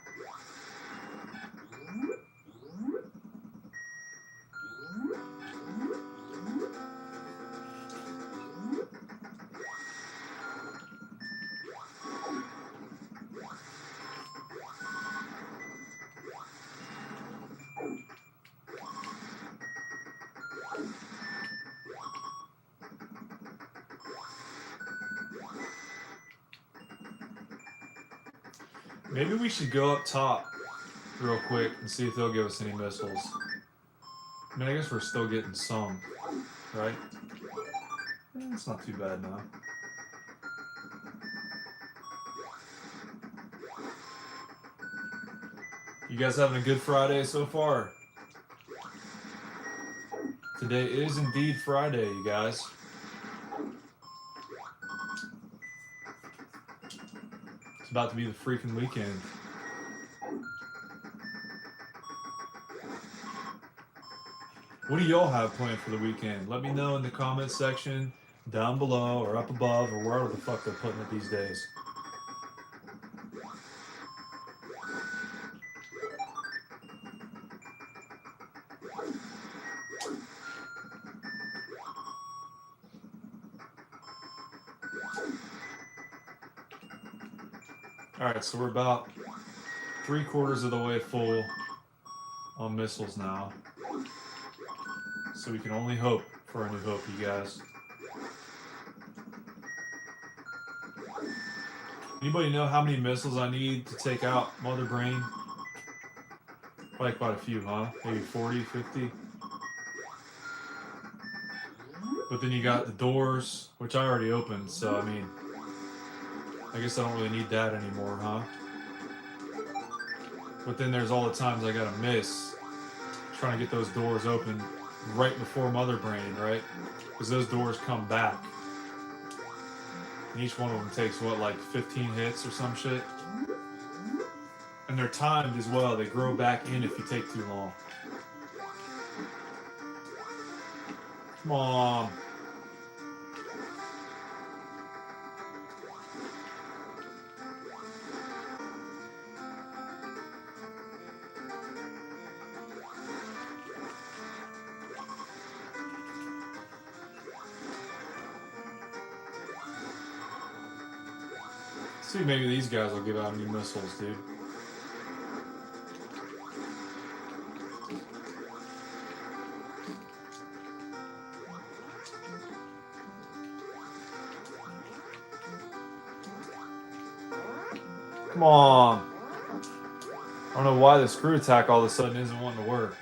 Maybe we should go up top real quick and see if they'll give us any missiles. I mean, I guess we're still getting some, right? It's not too bad now. You guys having a good Friday so far? Today is indeed Friday, you guys. It's about to be the freaking weekend. What do y'all have planned for the weekend? Let me know in the comments section, down below, or up above, or wherever the fuck they're putting it these days. Alright, so we're about 3/4 of the way full on missiles now. So we can only hope for a new hope, you guys. Anybody know how many missiles I need to take out Mother Brain? Probably quite a few, huh? Maybe 40, 50? But then you got the doors, which I already opened, so I mean, I guess I don't really need that anymore, huh? But then there's all the times I gotta miss trying to get those doors open right before Mother Brain, right? Because those doors come back. And each one of them takes, what, like 15 hits or some shit? And they're timed as well. They grow back in if you take too long. Come on. See, maybe these guys will give out new missiles, dude. Come on. I don't know why the screw attack all of a sudden isn't wanting to work.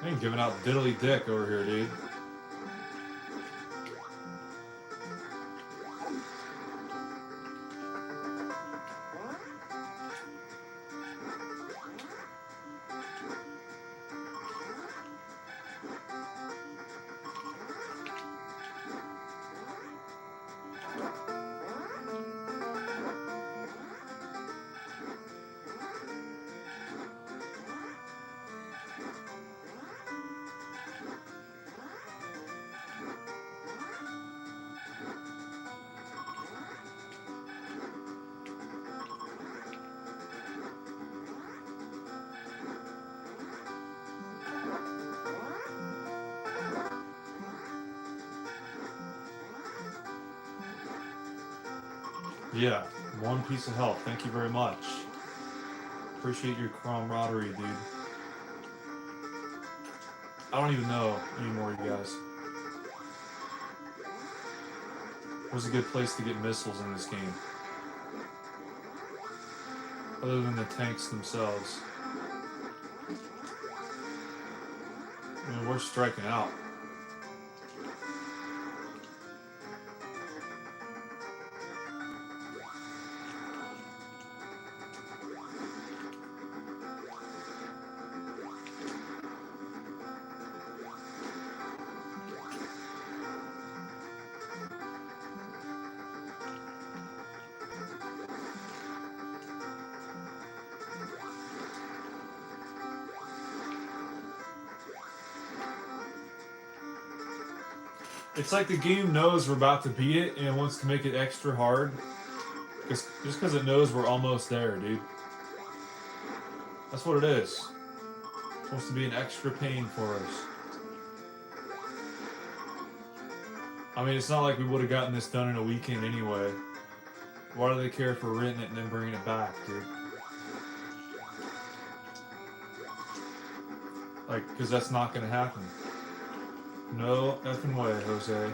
I ain't giving out diddly dick over here, dude. Yeah, one piece of health. Thank you very much. Appreciate your camaraderie, dude. I don't even know anymore, you guys. Where's a good place to get missiles in this game? Other than the tanks themselves. I mean, we're striking out. It's like the game knows we're about to beat it and it wants to make it extra hard. Just because it knows we're almost there, dude. That's what it is. It's supposed to be an extra pain for us. I mean, it's not like we would have gotten this done in a weekend anyway. Why do they care if we're renting it and then bringing it back, dude? Like, because that's not going to happen. No effing way, Jose.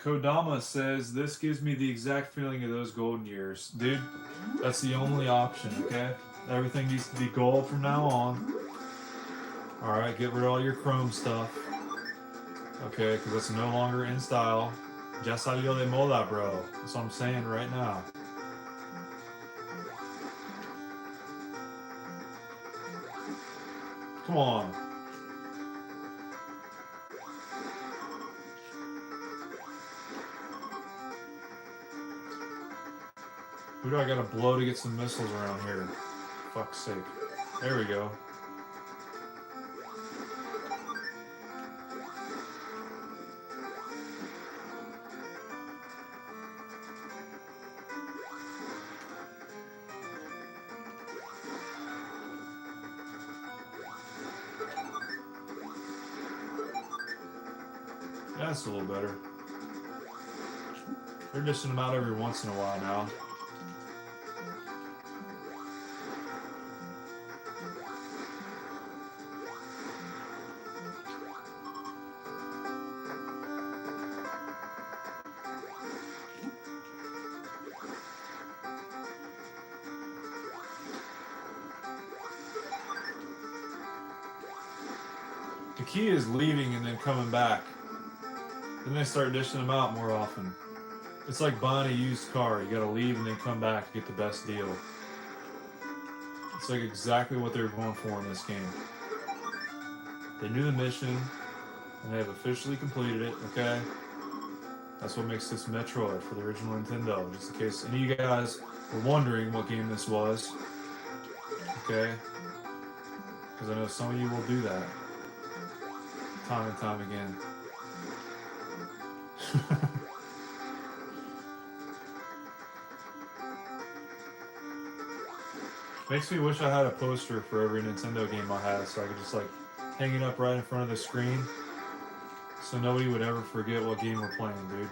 Kodama says, this gives me the exact feeling of those golden years. Dude, that's the only option, okay? Everything needs to be gold from now on. Alright, get rid of all your chrome stuff. Okay, because it's no longer in style. Ya salió de moda, bro. That's what I'm saying right now. Come on. Who do I gotta blow to get some missiles around here? Fuck's sake. There we go. That's a little better. They're dishing them out every once in a while now. The key is leaving and then coming back. Then they start dishing them out more often. It's like buying a used car. You gotta leave and then come back to get the best deal. It's like exactly what they were going for in this game. They knew the mission, and they have officially completed it, okay? That's what makes this Metroid for the original Nintendo, just in case any of you guys were wondering what game this was. Okay? Because I know some of you will do that. Time and time again. Makes me wish I had a poster for every Nintendo game I had so I could just like hang it up right in front of the screen so nobody would ever forget what game we're playing, dude.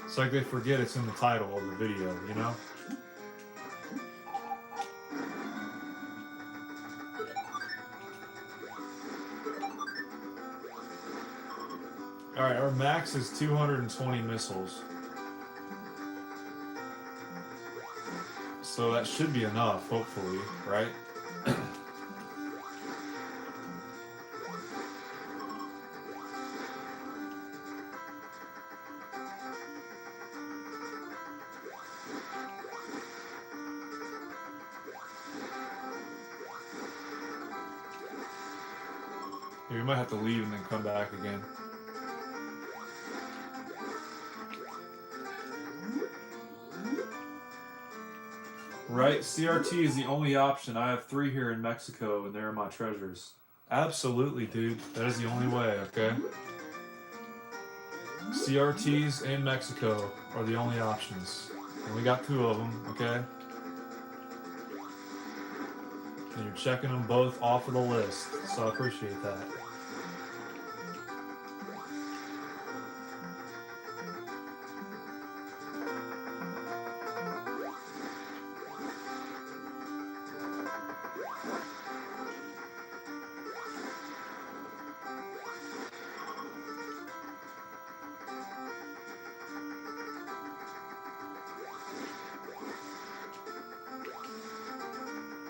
It's like they forget it's in the title of the video, you know? Alright, our max is 220 missiles. So that should be enough, hopefully, right? We might have to leave and then come back again. Right? CRT is the only option. I have 3 here in Mexico, and they're my treasures. Absolutely, dude. That is the only way, okay? CRTs and Mexico are the only options. And we got 2 of them, okay? And you're checking them both off of the list, so I appreciate that.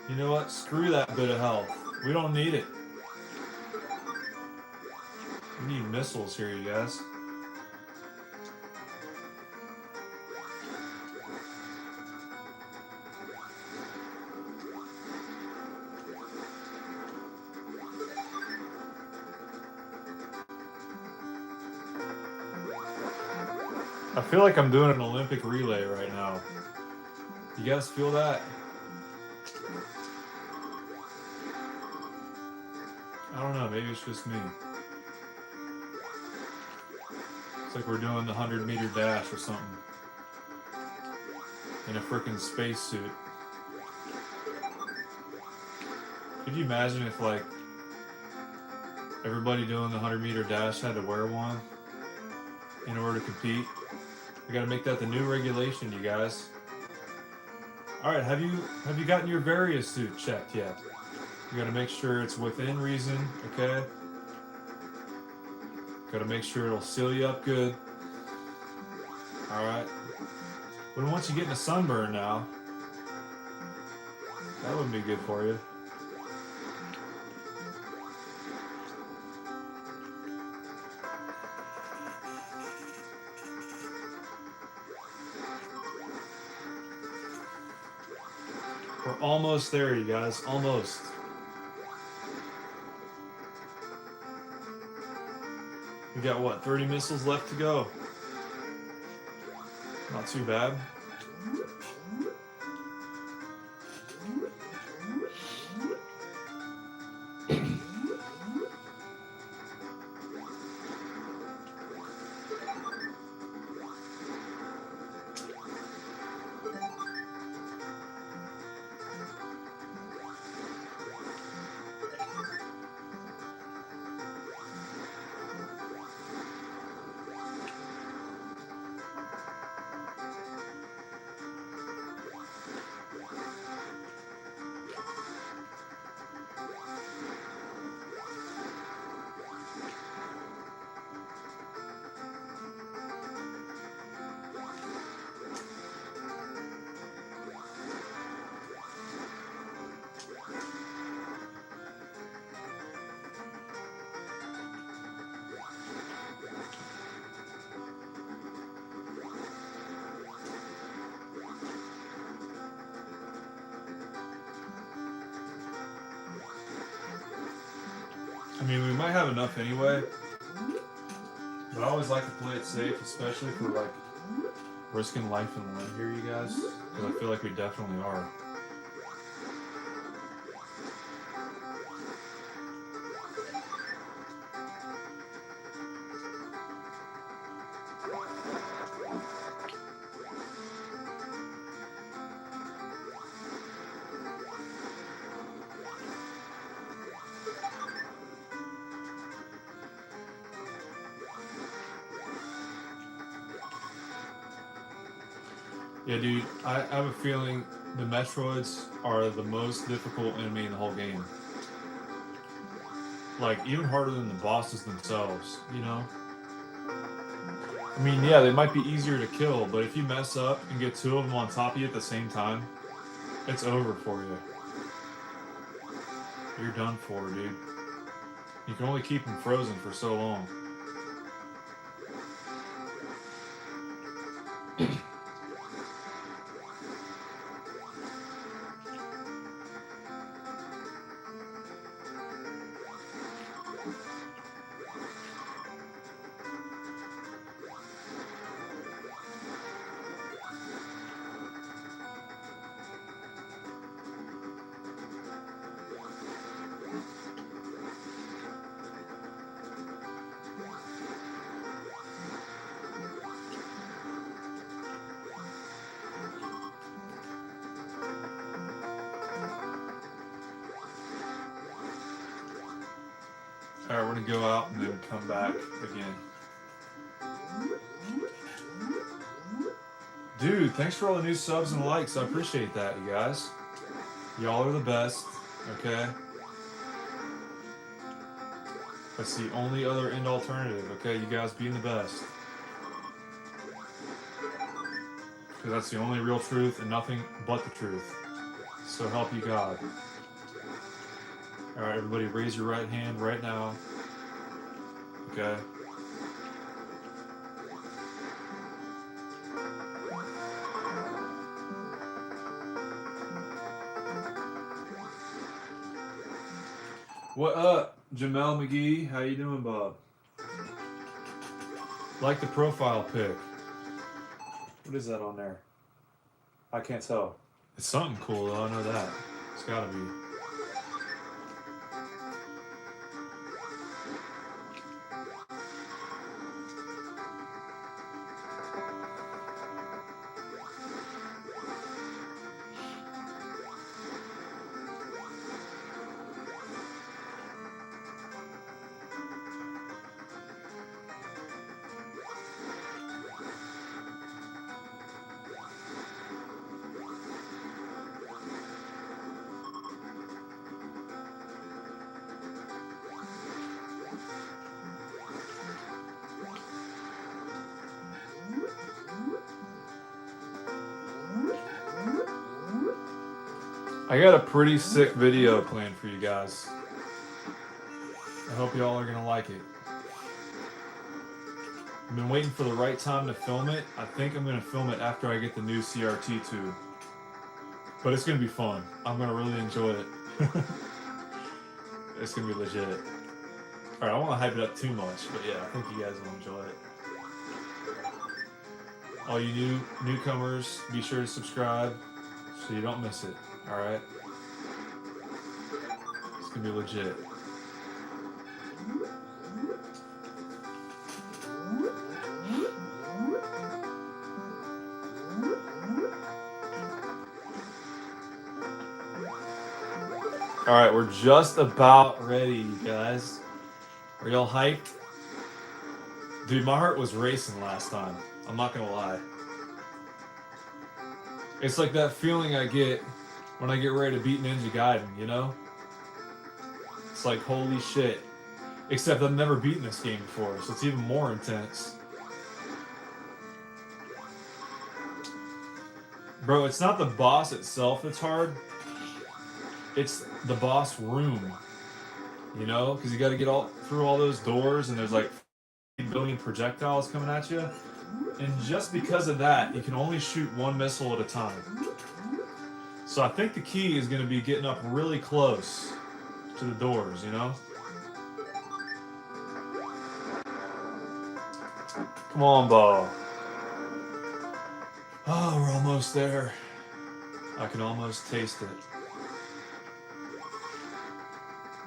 You know what? Screw that bit of health. We don't need it. We need missiles here, you guys. I feel like I'm doing an Olympic relay right now. You guys feel that? I don't know, maybe it's just me. It's like we're doing the 100-meter dash or something. In a frickin' spacesuit. Could you imagine if, like, everybody doing the 100-meter dash had to wear one in order to compete? We gotta make that the new regulation, you guys. Alright, have you gotten your various suit checked yet? You gotta make sure it's within reason, okay? Gotta make sure it'll seal you up good. Alright. But once you get in a sunburn now, that wouldn't be good for you. We're almost there, you guys. Almost. We got what, 30 missiles left to go. Not too bad. I mean, we might have enough anyway, but I always like to play it safe, especially for like risking life and limb here, you guys, because I feel like we definitely are. Yeah, dude, I have a feeling the Metroids are the most difficult enemy in the whole game. Like, even harder than the bosses themselves, you know? I mean, yeah, they might be easier to kill, but if you mess up and get two of them on top of you at the same time, it's over for you. You're done for, dude. You can only keep them frozen for so long. Alright, we're gonna go out and then come back again. Dude, thanks for all the new subs and likes. I appreciate that, you guys. Y'all are the best, okay? That's the only other end alternative, okay? You guys being the best. Because that's the only real truth and nothing but the truth. So help you God. Alright, everybody raise your right hand right now. Okay. What up, Jamel McGee? How you doing, Bob? Like the profile pic. What is that on there? I can't tell. It's something cool though, I know that. It's gotta be. I got a pretty sick video planned for you guys. I hope y'all are gonna like it. I've been waiting for the right time to film it. I think I'm gonna film it after I get the new CRT tube. But it's gonna be fun. I'm gonna really enjoy it. It's gonna be legit. Alright, I don't wanna hype it up too much, but yeah, I think you guys will enjoy it. All you newcomers, be sure to subscribe so you don't miss it. Alright? It's gonna be legit. Alright, we're just about ready, you guys. Are y'all hyped? Dude, my heart was racing last time. I'm not gonna lie. It's like that feeling I get when I get ready to beat Ninja Gaiden, you know? It's like, holy shit. Except I've never beaten this game before, so it's even more intense. Bro, it's not the boss itself that's hard. It's the boss room. You know? Because you gotta get all through all those doors, and there's like 50 billion projectiles coming at you. And just because of that, you can only shoot one missile at a time. So I think the key is going to be getting up really close to the doors, you know? Come on, Bo. Oh, we're almost there. I can almost taste it.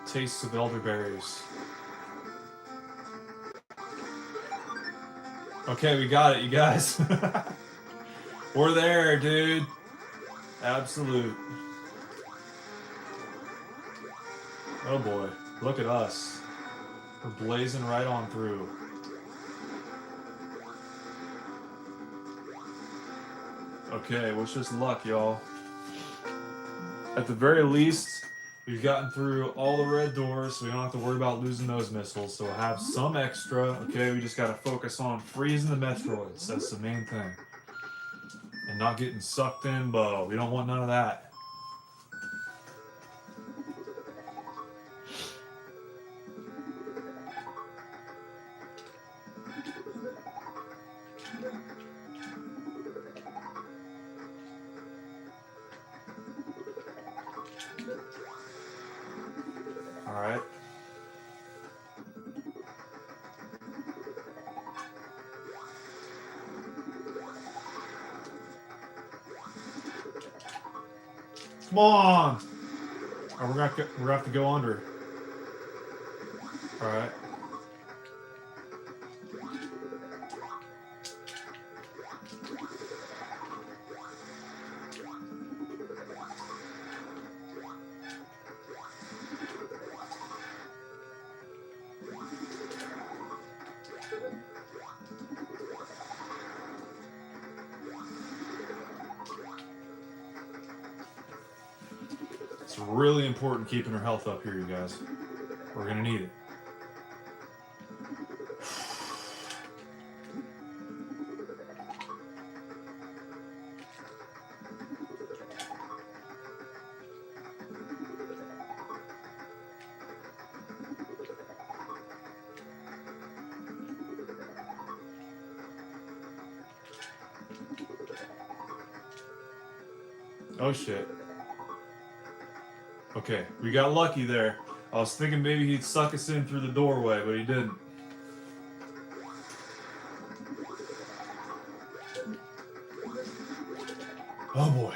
Tastes of elderberries. Okay, we got it, you guys. We're there, dude. Absolute. Oh boy, look at us. We're blazing right on through. Okay, wish us luck, y'all. At the very least, we've gotten through all the red doors, so we don't have to worry about losing those missiles. So we'll have some extra. Okay, we just gotta focus on freezing the Metroids. That's the main thing. And not getting sucked in, Bo. We don't want none of that. Alright. Come on! Or we're gonna have to go under. Alright. It's really important keeping our health up here, you guys. We're gonna need it. Oh shit. Okay, we got lucky there. I was thinking maybe he'd suck us in through the doorway, but he didn't. Oh boy.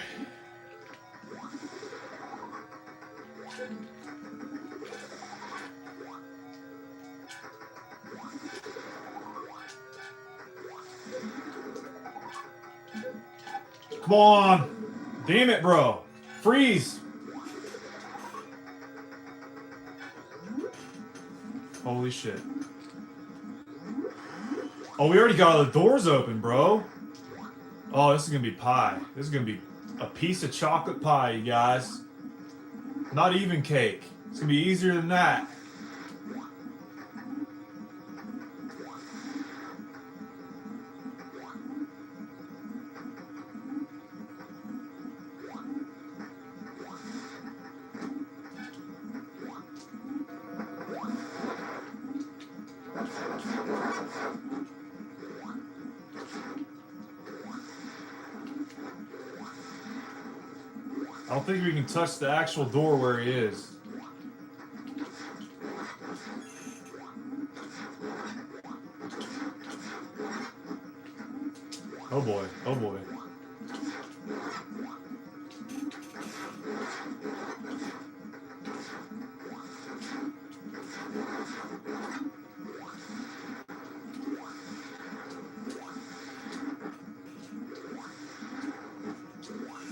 Come on! Damn it, bro! Freeze! Holy shit. Oh, we already got all the doors open, bro. Oh, this is gonna be pie. This is gonna be a piece of chocolate pie, you guys. Not even cake. It's gonna be easier than that. I don't think we can touch the actual door where he is. Oh boy, oh boy.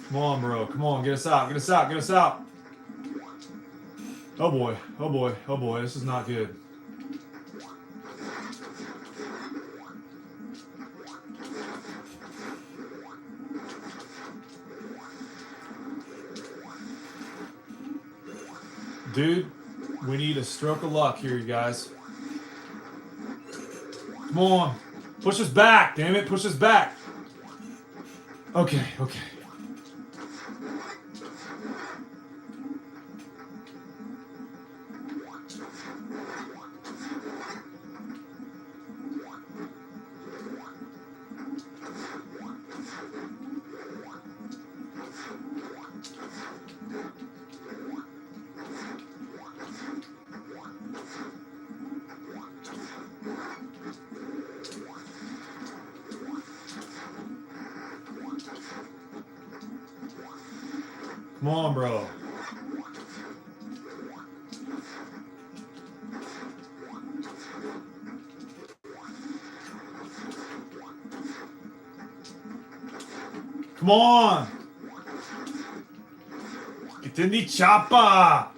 Come on, bro. Come on, get us out, get us out, get us out. Oh boy, oh boy, oh boy, this is not good. Dude, we need a stroke of luck here, you guys. Come on. Push us back, damn it, push us back. Okay, okay. Come on, bro. Come on. Get in the chopper.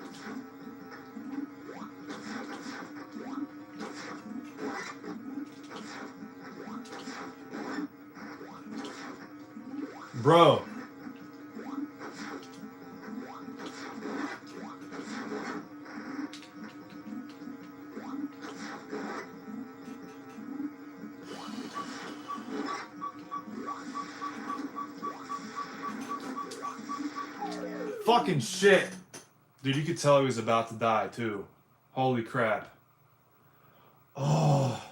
Bro. Fucking shit. Dude, you could tell he was about to die, too. Holy crap. Oh.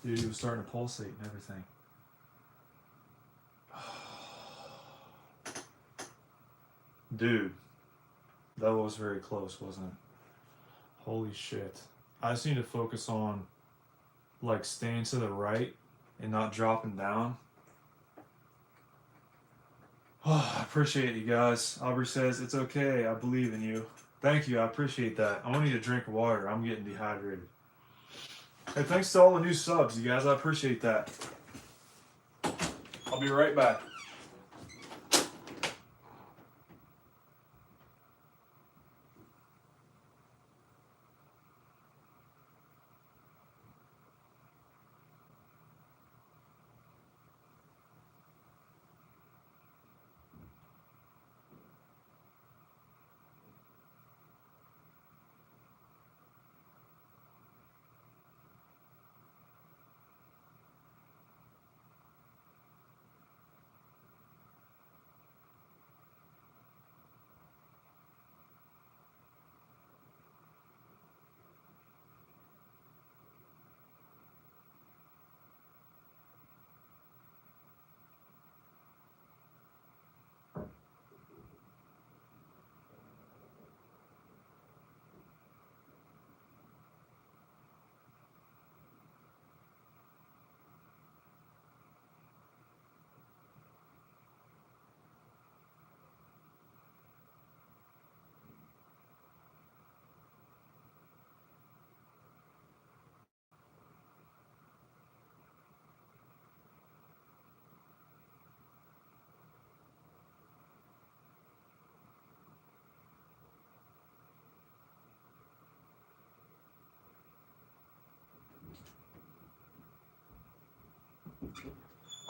Dude, he was starting to pulsate and everything. Dude. That was very close, wasn't it? Holy shit. I just need to focus on, like, staying to the right and not dropping down. Oh, I appreciate you guys. Aubrey says, it's okay. I believe in you. Thank you. I appreciate that. I need a drink of water. I'm getting dehydrated. Hey, thanks to all the new subs, you guys. I appreciate that. I'll be right back.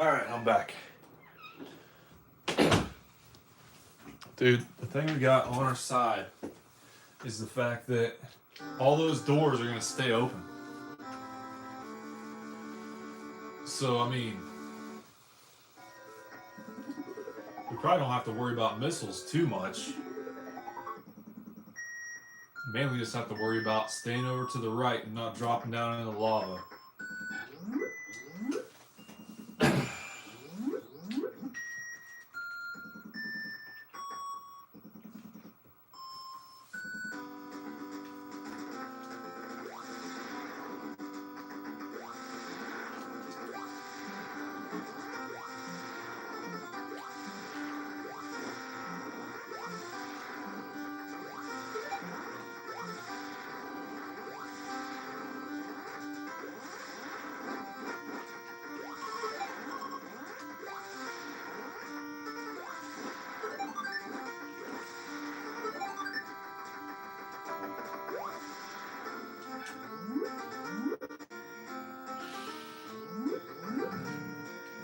Alright, I'm back. Dude, the thing we got on our side is the fact that all those doors are going to stay open. So, I mean, we probably don't have to worry about missiles too much. Mainly just have to worry about staying over to the right and not dropping down in the lava.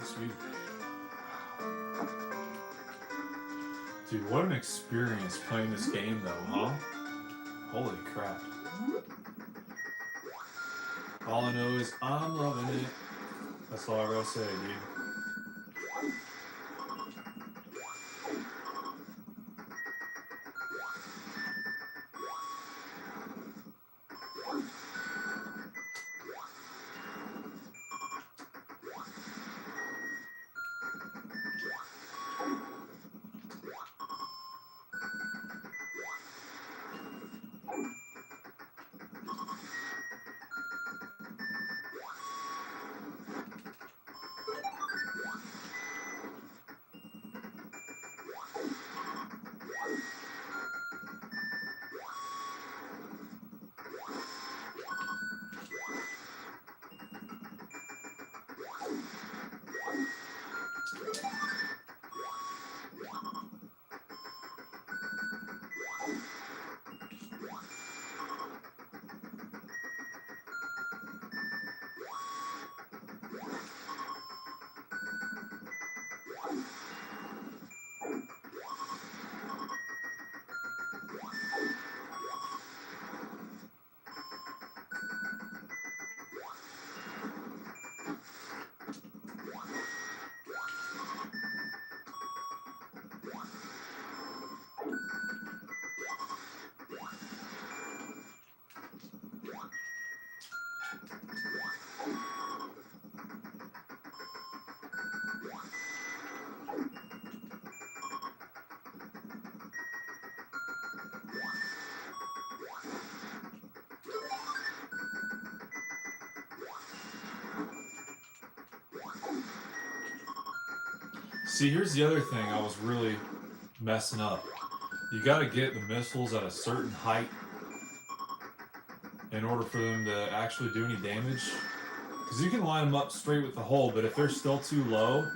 Sweet. Dude, what an experience playing this game though, huh? Holy crap. All I know is I'm loving it. That's all I gotta say, dude. See, here's the other thing I was really messing up. You gotta get the missiles at a certain height in order for them to actually do any damage. Because you can line them up straight with the hole, but if they're still too low,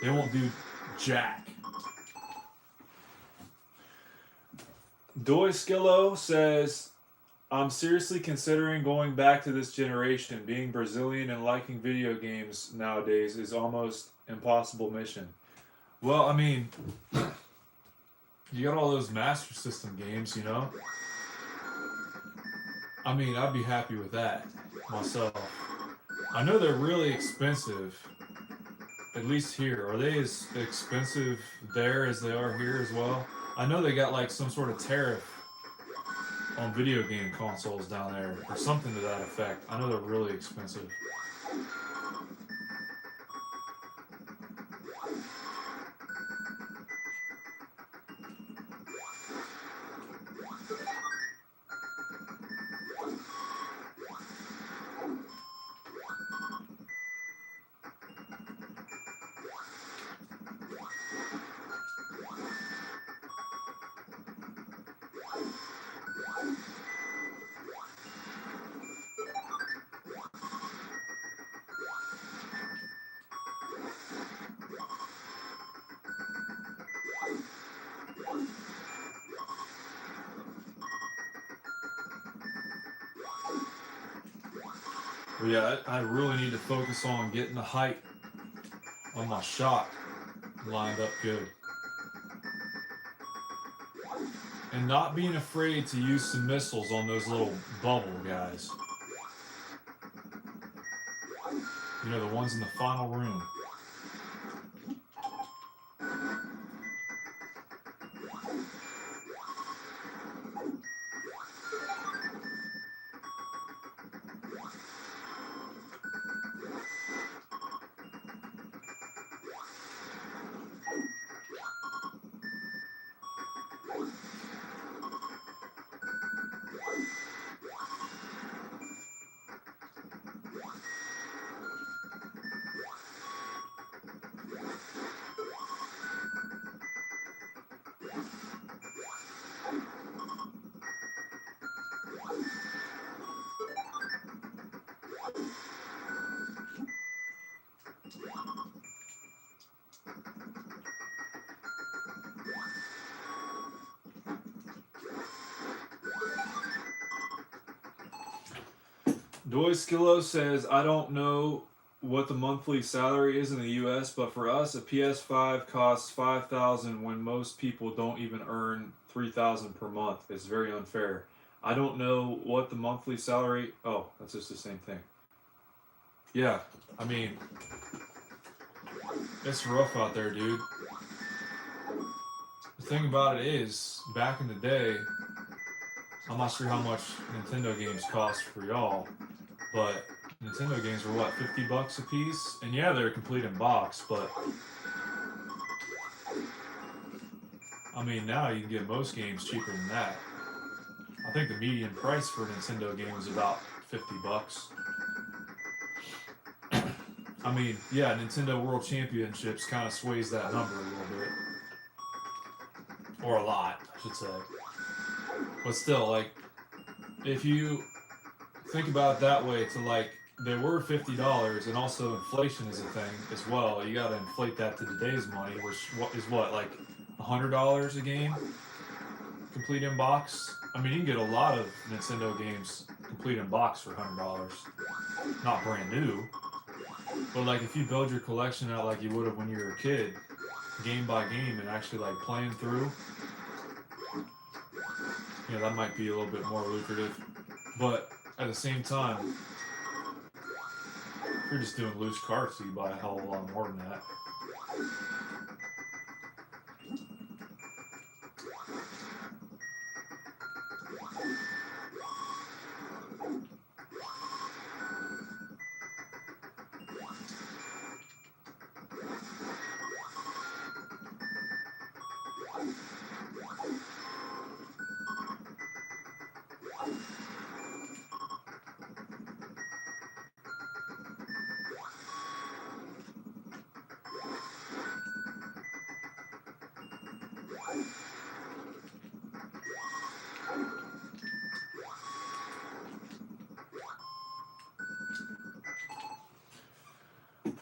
they won't do jack. Doi Skillo says, I'm seriously considering going back to this generation. Being Brazilian and liking video games nowadays is almost impossible mission. Well, I mean, you got all those Master System games, you know? I mean, I'd be happy with that myself. I know they're really expensive, at least here. Are they as expensive there as they are here as well? I know they got like some sort of tariff on video game consoles down there, or something to that effect. I know they're really expensive. But yeah, I really need to focus on getting the height on my shot lined up good. And not being afraid to use some missiles on those little bubble guys. You know, the ones in the final room. Doyskillo says, I don't know what the monthly salary is in the US, but for us, a PS5 costs $5,000 when most people don't even earn $3,000 per month. It's very unfair. I don't know what the monthly salary. Oh, that's just the same thing. Yeah, I mean, it's rough out there, dude. The thing about it is, back in the day, I'm not sure how much Nintendo games cost for y'all, but Nintendo games were what, $50 a piece? And yeah, they're complete in box, but I mean, now you can get most games cheaper than that. I think the median price for a Nintendo game is about $50. I mean, yeah, Nintendo World Championships kind of sways that number a little bit. Or a lot, I should say. But still, like, if you think about it that way, to like, they were $50, and also inflation is a thing as well. You gotta inflate that to today's money, which is what, like $100 a game? Complete in box? I mean, you can get a lot of Nintendo games complete in box for $100. Not brand new. But like, if you build your collection out like you would have when you were a kid, game by game, and actually like playing through, you know, that might be a little bit more lucrative. But at the same time, if you're just doing loose carts, you buy a hell of a lot more than that.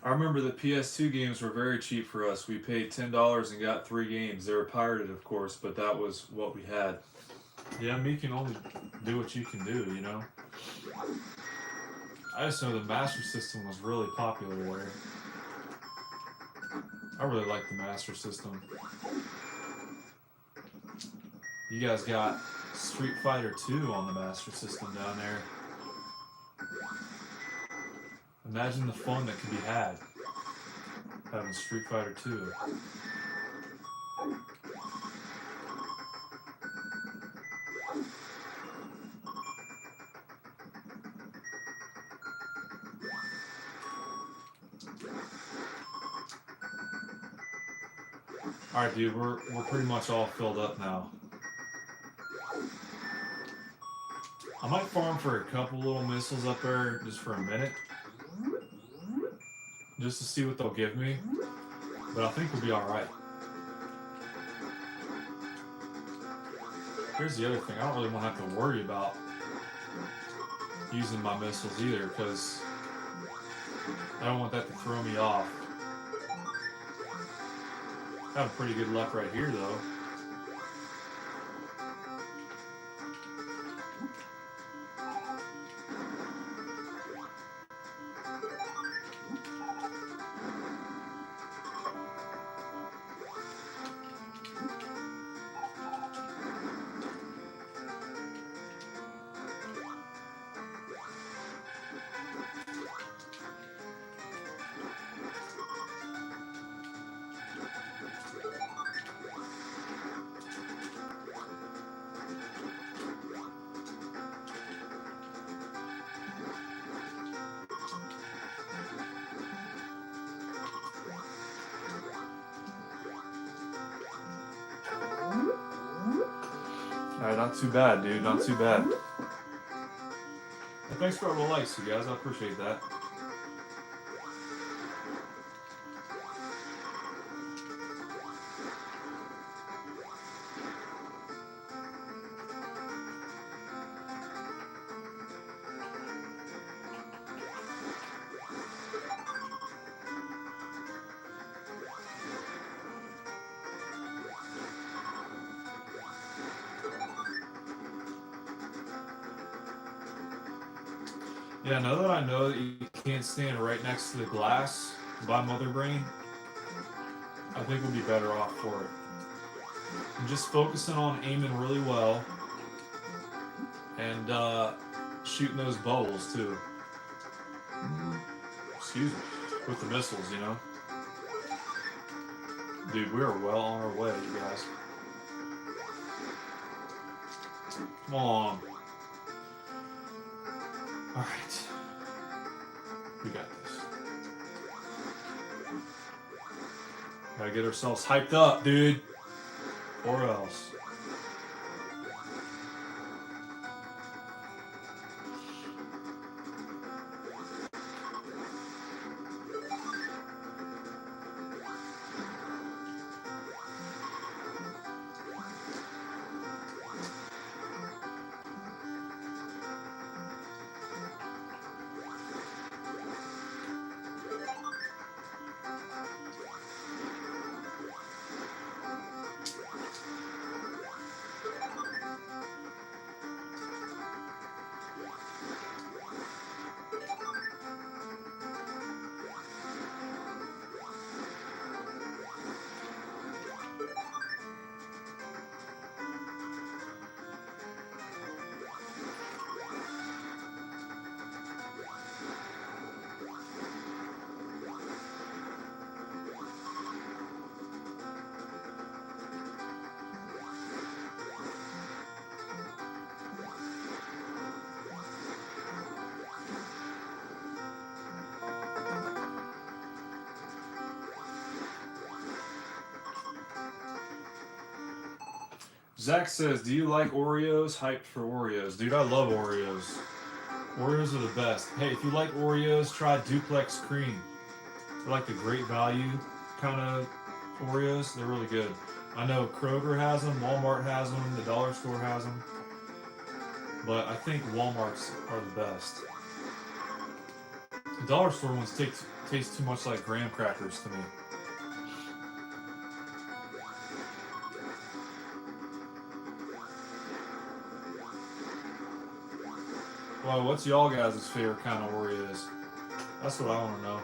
I remember the PS2 games were very cheap for us. We paid $10 and got 3 games. They were pirated, of course, but that was what we had. Yeah, me can only do what you can do, you know? I just know the Master System was really popular there. I really like the Master System. You guys got Street Fighter 2 on the Master System down there. Imagine the fun that could be had having Street Fighter 2. Alright, dude, we're pretty much all filled up now. I might farm for a couple little missiles up there just for a minute, just to see what they'll give me, but I think we'll be alright. Here's the other thing, I don't really want to have to worry about using my missiles either, because I don't want that to throw me off. I have pretty good luck right here, though. Not too bad, dude. Not too bad. And thanks for all the likes, you guys. I appreciate that. Yeah, now that I know that you can't stand right next to the glass by Mother Brain, I think we'll be better off for it. And just focusing on aiming really well and shooting those bubbles too. Excuse me. With the missiles, you know? Dude, we are well on our way, you guys. Come on. Alright. We got this. Gotta get ourselves hyped up, dude. Or else. Zach says, do you like Oreos? Hyped for Oreos. Dude, I love Oreos. Oreos are the best. Hey, if you like Oreos, try Duplex Cream. They're like the great value kind of Oreos. They're really good. I know Kroger has them, Walmart has them, the dollar store has them. But I think Walmart's are the best. The dollar store ones taste too much like graham crackers to me. Well, what's y'all guys' favorite kind of Oreos? That's what I want to know.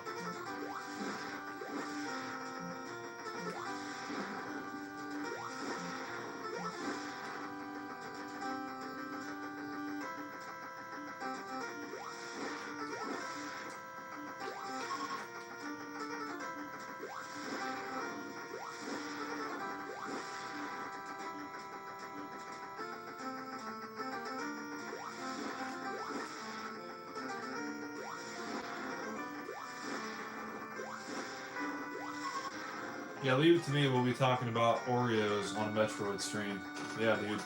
Yeah, leave it to me. We'll be talking about Oreos on a Metroid stream. Yeah, dude.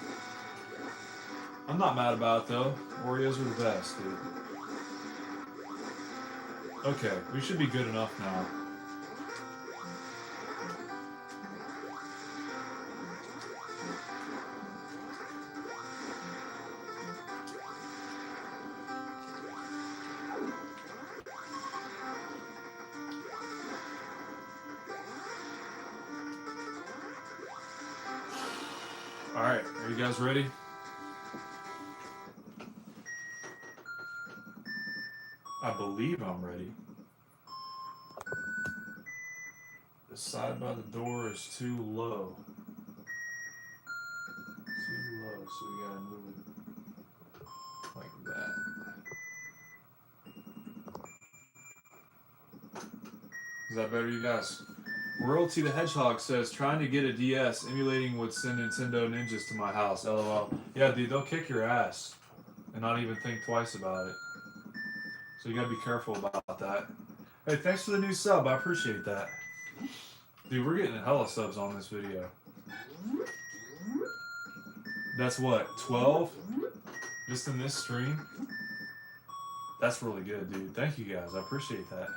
I'm not mad about it, though. Oreos are the best, dude. Okay, we should be good enough now. Alright, are you guys ready? I believe I'm ready. The side by the door is too low. Too low, so we gotta move it like that. Is that better, you guys? Royalty the Hedgehog says, trying to get a DS, emulating would send Nintendo ninjas to my house. LOL. Yeah, dude, they'll kick your ass and not even think twice about it. So you gotta be careful about that. Hey, thanks for the new sub. I appreciate that. Dude, we're getting hella subs on this video. That's what, 12? Just in this stream? That's really good, dude. Thank you guys. I appreciate that.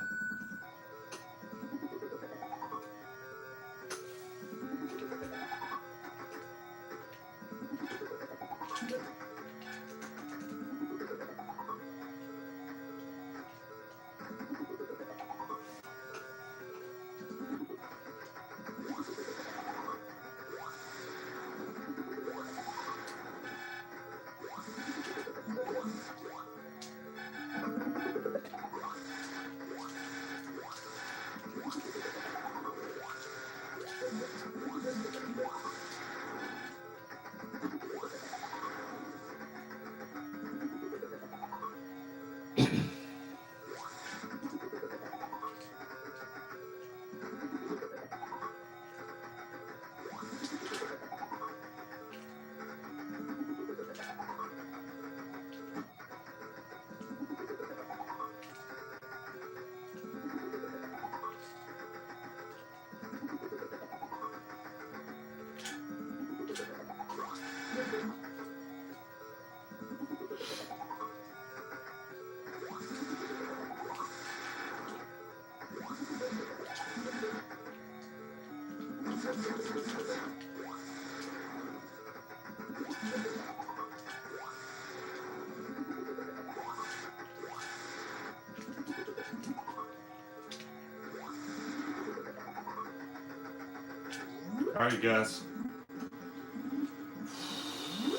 All right, guys.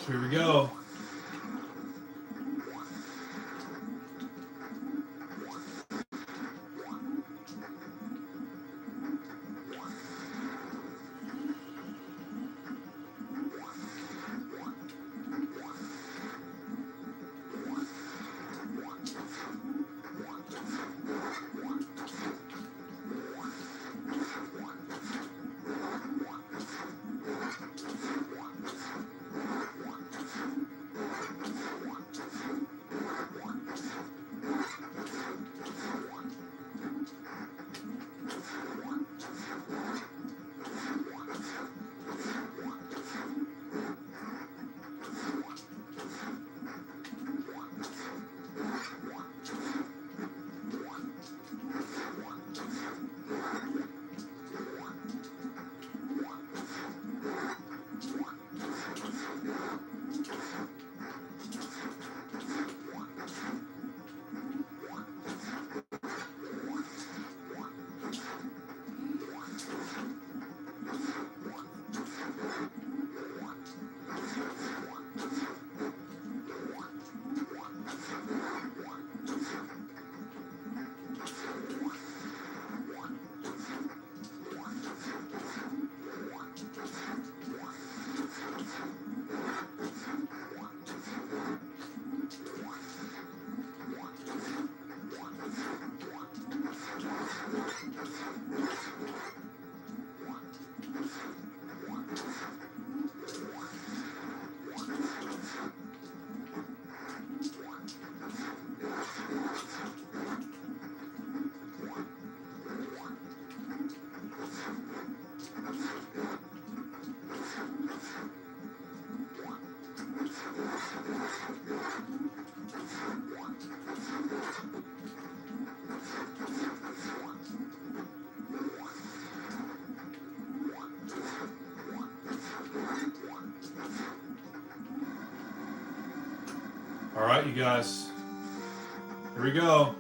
Here we go. All right, you guys. Here we go.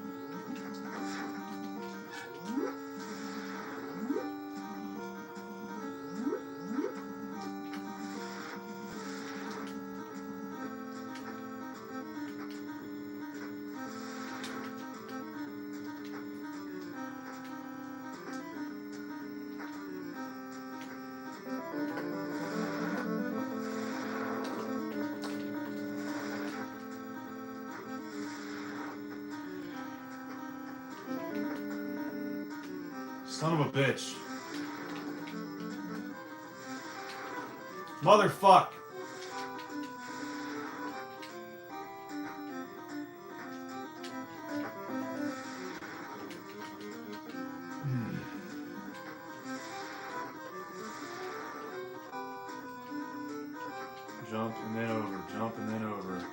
Son of a bitch. Motherfuck. jump and then over, jump and then over.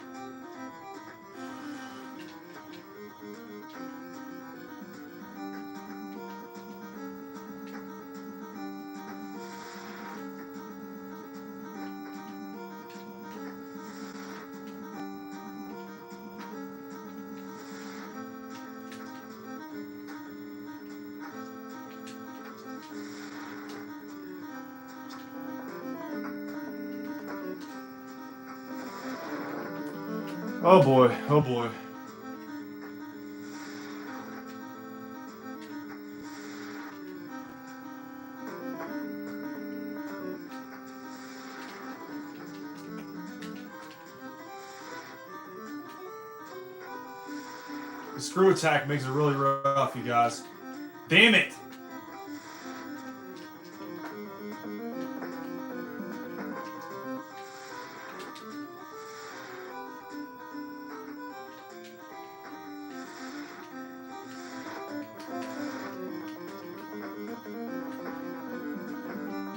Oh boy, oh boy. The screw attack makes it really rough, you guys. Damn it!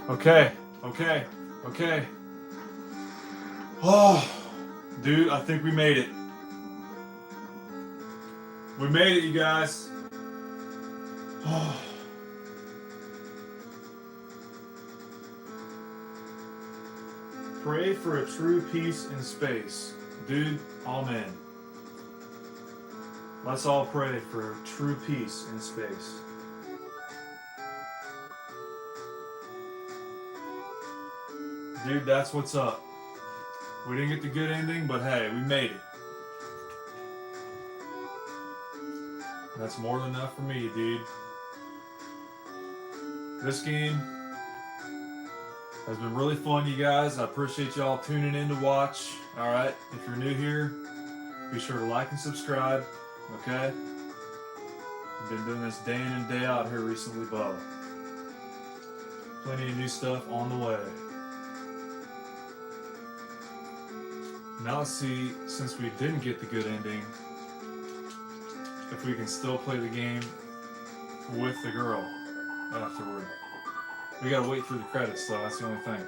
Okay, okay, okay. Oh, dude, I think we made it. We made it, you guys. Oh. Pray for a true peace in space. Dude, amen. Let's all pray for true peace in space. Dude, that's what's up. We didn't get the good ending, but hey, we made it. That's more than enough for me, dude. This game has been really fun, you guys. I appreciate y'all tuning in to watch. Alright, if you're new here, be sure to like and subscribe, okay? I've been doing this day in and day out here recently, Bo. Plenty of new stuff on the way. Now let's see, since we didn't get the good ending, if we can still play the game with the girl afterward. We gotta wait through the credits though, that's the only thing.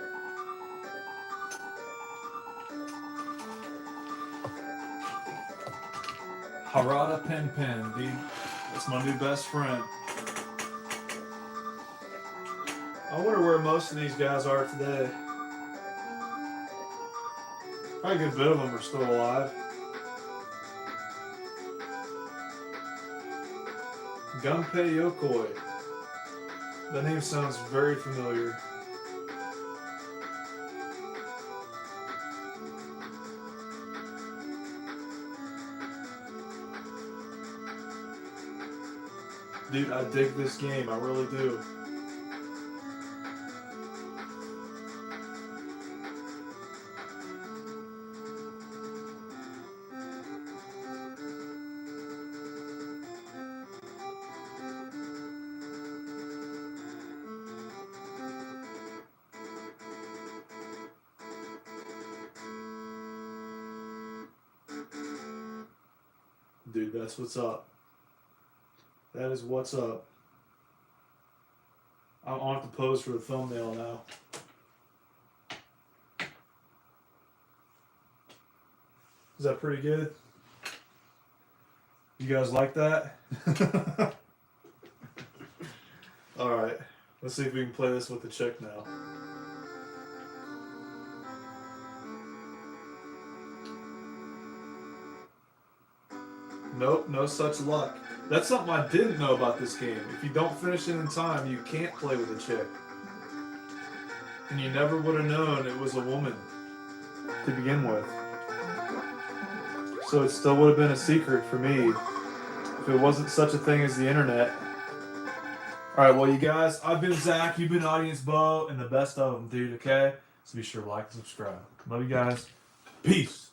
Harada Pen Pen, dude. That's my new best friend. I wonder where most of these guys are today. Probably a good bit of them are still alive. Gunpei Yokoi. That name sounds very familiar. Dude, I dig this game, I really do. Dude, that's what's up. That is what's up. I'll have to pose for the thumbnail now. Is that pretty good? You guys like that? Alright, let's see if we can play this with the chick now. Nope, no such luck. That's something I didn't know about this game. If you don't finish it in time, you can't play with a chick. And you never would have known it was a woman to begin with. So it still would have been a secret for me if it wasn't such a thing as the internet. Alright, well you guys, I've been Zach, you've been Audience Bo, and the best of them, dude, okay? So be sure to like and subscribe. Love you guys. Peace.